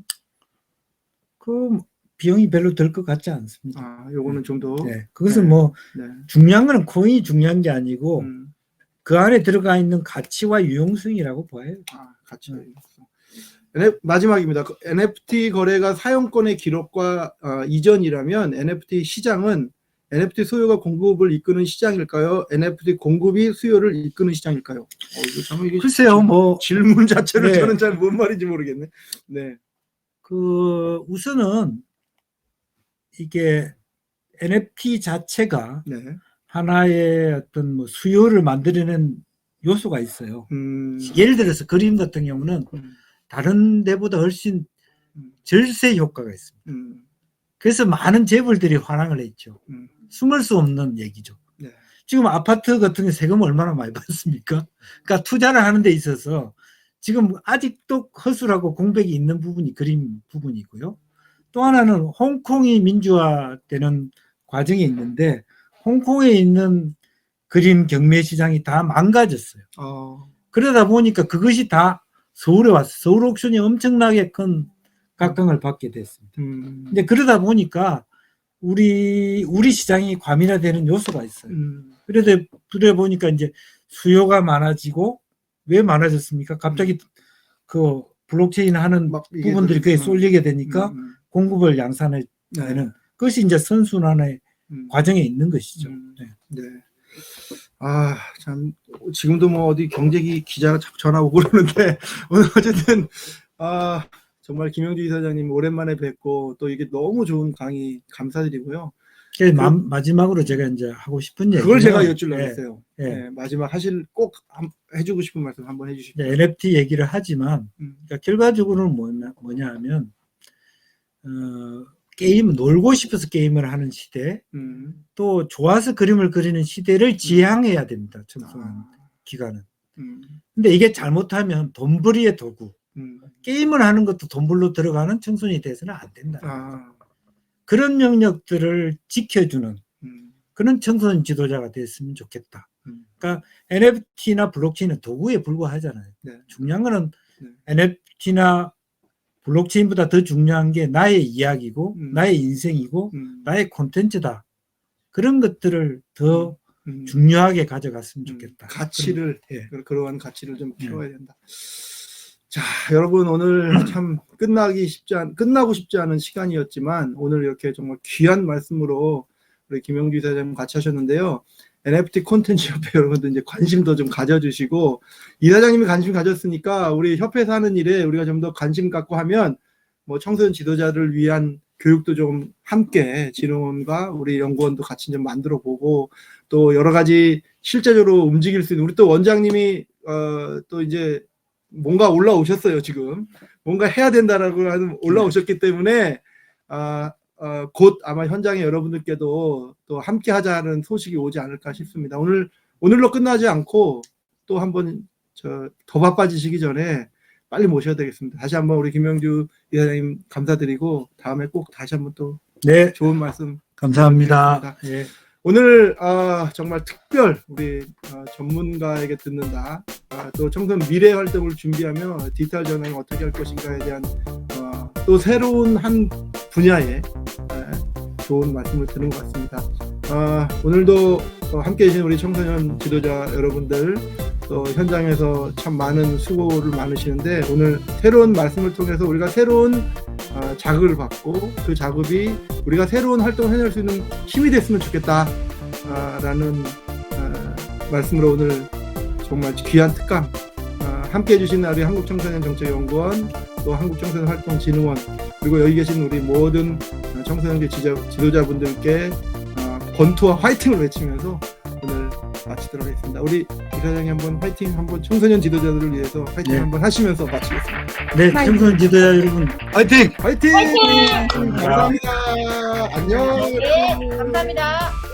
그 비용이 별로 들 것 같지 않습니다. 요거는 좀 더. 네. 그것은 뭐 중요한 거는 코인이 중요한 게 아니고 그 안에 들어가 있는 가치와 유용성이라고 봐요. 가치와 유용성. 마지막입니다. NFT 거래가 사용권의 기록과 이전이라면 NFT 시장은 NFT 수요가 공급을 이끄는 시장일까요? NFT 공급이 수요를 이끄는 시장일까요? 이게 글쎄요, 뭐 질문 자체를 저는 잘 뭔 말인지 모르겠네. 네. 우선은 이게 NFT 자체가 하나의 어떤 뭐 수요를 만들어낸 요소가 있어요. 예를 들어서 그림 같은 경우는 다른 데보다 훨씬 절세 효과가 있습니다. 그래서 많은 재벌들이 환항을 했죠. 숨을 수 없는 얘기죠. 네. 지금 아파트 같은 게 세금 얼마나 많이 받습니까? 그러니까 투자를 하는 데 있어서 지금 아직도 허술하고 공백이 있는 부분이 그림 부분이고요. 또 하나는 홍콩이 민주화되는 과정에 있는데 홍콩에 있는 그림 경매 시장이 다 망가졌어요. 그러다 보니까 그것이 다 서울에 왔어요. 서울 옥션이 엄청나게 큰 각광을 받게 됐습니다. 근데 그러다 보니까 우리 시장이 과민화되는 요소가 있어요. 그러다 보니까 이제 수요가 많아지고 왜 많아졌습니까? 갑자기 그 블록체인 하는 부분들이 그게 쏠리게 되니까 공급을 양산해 되는 그것이 이제 선순환의 과정에 있는 것이죠. 네. 아, 참 지금도 뭐 어디 경제기 기자가 자꾸 전화 오고 그러는데 오늘 어쨌든 정말 김영주 이사장님 오랜만에 뵙고 또 이게 너무 좋은 강의 감사드리고요. 마지막으로 제가 이제 하고 싶은 얘기 그걸 제가 여쭈려고 했어요. 네, 마지막 꼭 해주고 싶은 말씀 한번 해주시죠. NFT 얘기를 하지만 그러니까 결과적으로는 뭐냐 하면 게임 놀고 싶어서 게임을 하는 시대 또 좋아서 그림을 그리는 시대를 지향해야 됩니다. 청소년 기간은. 근데 이게 잘못하면 돈벌이의 도구 게임을 하는 것도 돈벌로 들어가는 청소년이 돼서는 안 된다. 그런 영역들을 지켜주는 그런 청소년 지도자가 됐으면 좋겠다. 그러니까 NFT나 블록체인은 도구에 불과하잖아요. 네. 중요한 거는 NFT나 블록체인보다 더 중요한 게 나의 이야기고 나의 인생이고 나의 콘텐츠다. 그런 것들을 더 중요하게 가져갔으면 좋겠다. 가치를 그러한 가치를 좀 키워야 된다. 자, 여러분 오늘 참 끝나고 싶지 않은 시간이었지만 오늘 이렇게 정말 귀한 말씀으로 우리 김영주 이사장님 같이 하셨는데요. NFT 콘텐츠 협회 여러분들 이제 관심도 좀 가져주시고 이사장님이 관심 가졌으니까 우리 협회에서 하는 일에 우리가 좀 더 관심 갖고 하면 뭐 청소년 지도자를 위한 교육도 좀 함께 진흥원과 우리 연구원도 같이 좀 만들어 보고 또 여러 가지 실제적으로 움직일 수 있는 우리 또 원장님이 또 이제 뭔가 올라오셨어요. 지금 뭔가 해야 된다라고 하는 올라오셨기 때문에 곧 아마 현장에 여러분들께도 또 함께 하자는 소식이 오지 않을까 싶습니다. 오늘로 끝나지 않고 또 한번 더 바빠지시기 전에 빨리 모셔야 되겠습니다. 다시 한번 우리 김영주 이사장님 감사드리고 다음에 꼭 다시 한번 또 좋은 말씀 감사합니다. 예. 오늘 정말 특별 우리 전문가에게 듣는다. 또 청소년 미래 활동을 준비하며 디지털 전환을 어떻게 할 것인가에 대한 또 새로운 한 분야에 좋은 말씀을 드린 것 같습니다. 오늘도 함께해 주신 우리 청소년 지도자 여러분들 또 현장에서 참 많은 수고를 많으시는데 오늘 새로운 말씀을 통해서 우리가 새로운 자극을 받고 그 자극이 우리가 새로운 활동을 해낼 수 있는 힘이 됐으면 좋겠다 라는 말씀으로 오늘 정말 귀한 특강 함께해 주신 우리 한국청소년정책연구원 또 한국청소년활동진흥원 그리고 여기 계신 우리 모든 청소년계 지도자분들께 권투와 화이팅을 외치면서 오늘 마치도록 하겠습니다. 우리 이사장님 한번 화이팅 한번 청소년 지도자들을 위해서 화이팅 한번 하시면서 마치겠습니다. 네, 청소년 지도자 여러분 화이팅! 화이팅! 감사합니다. 안녕. 네, 감사합니다.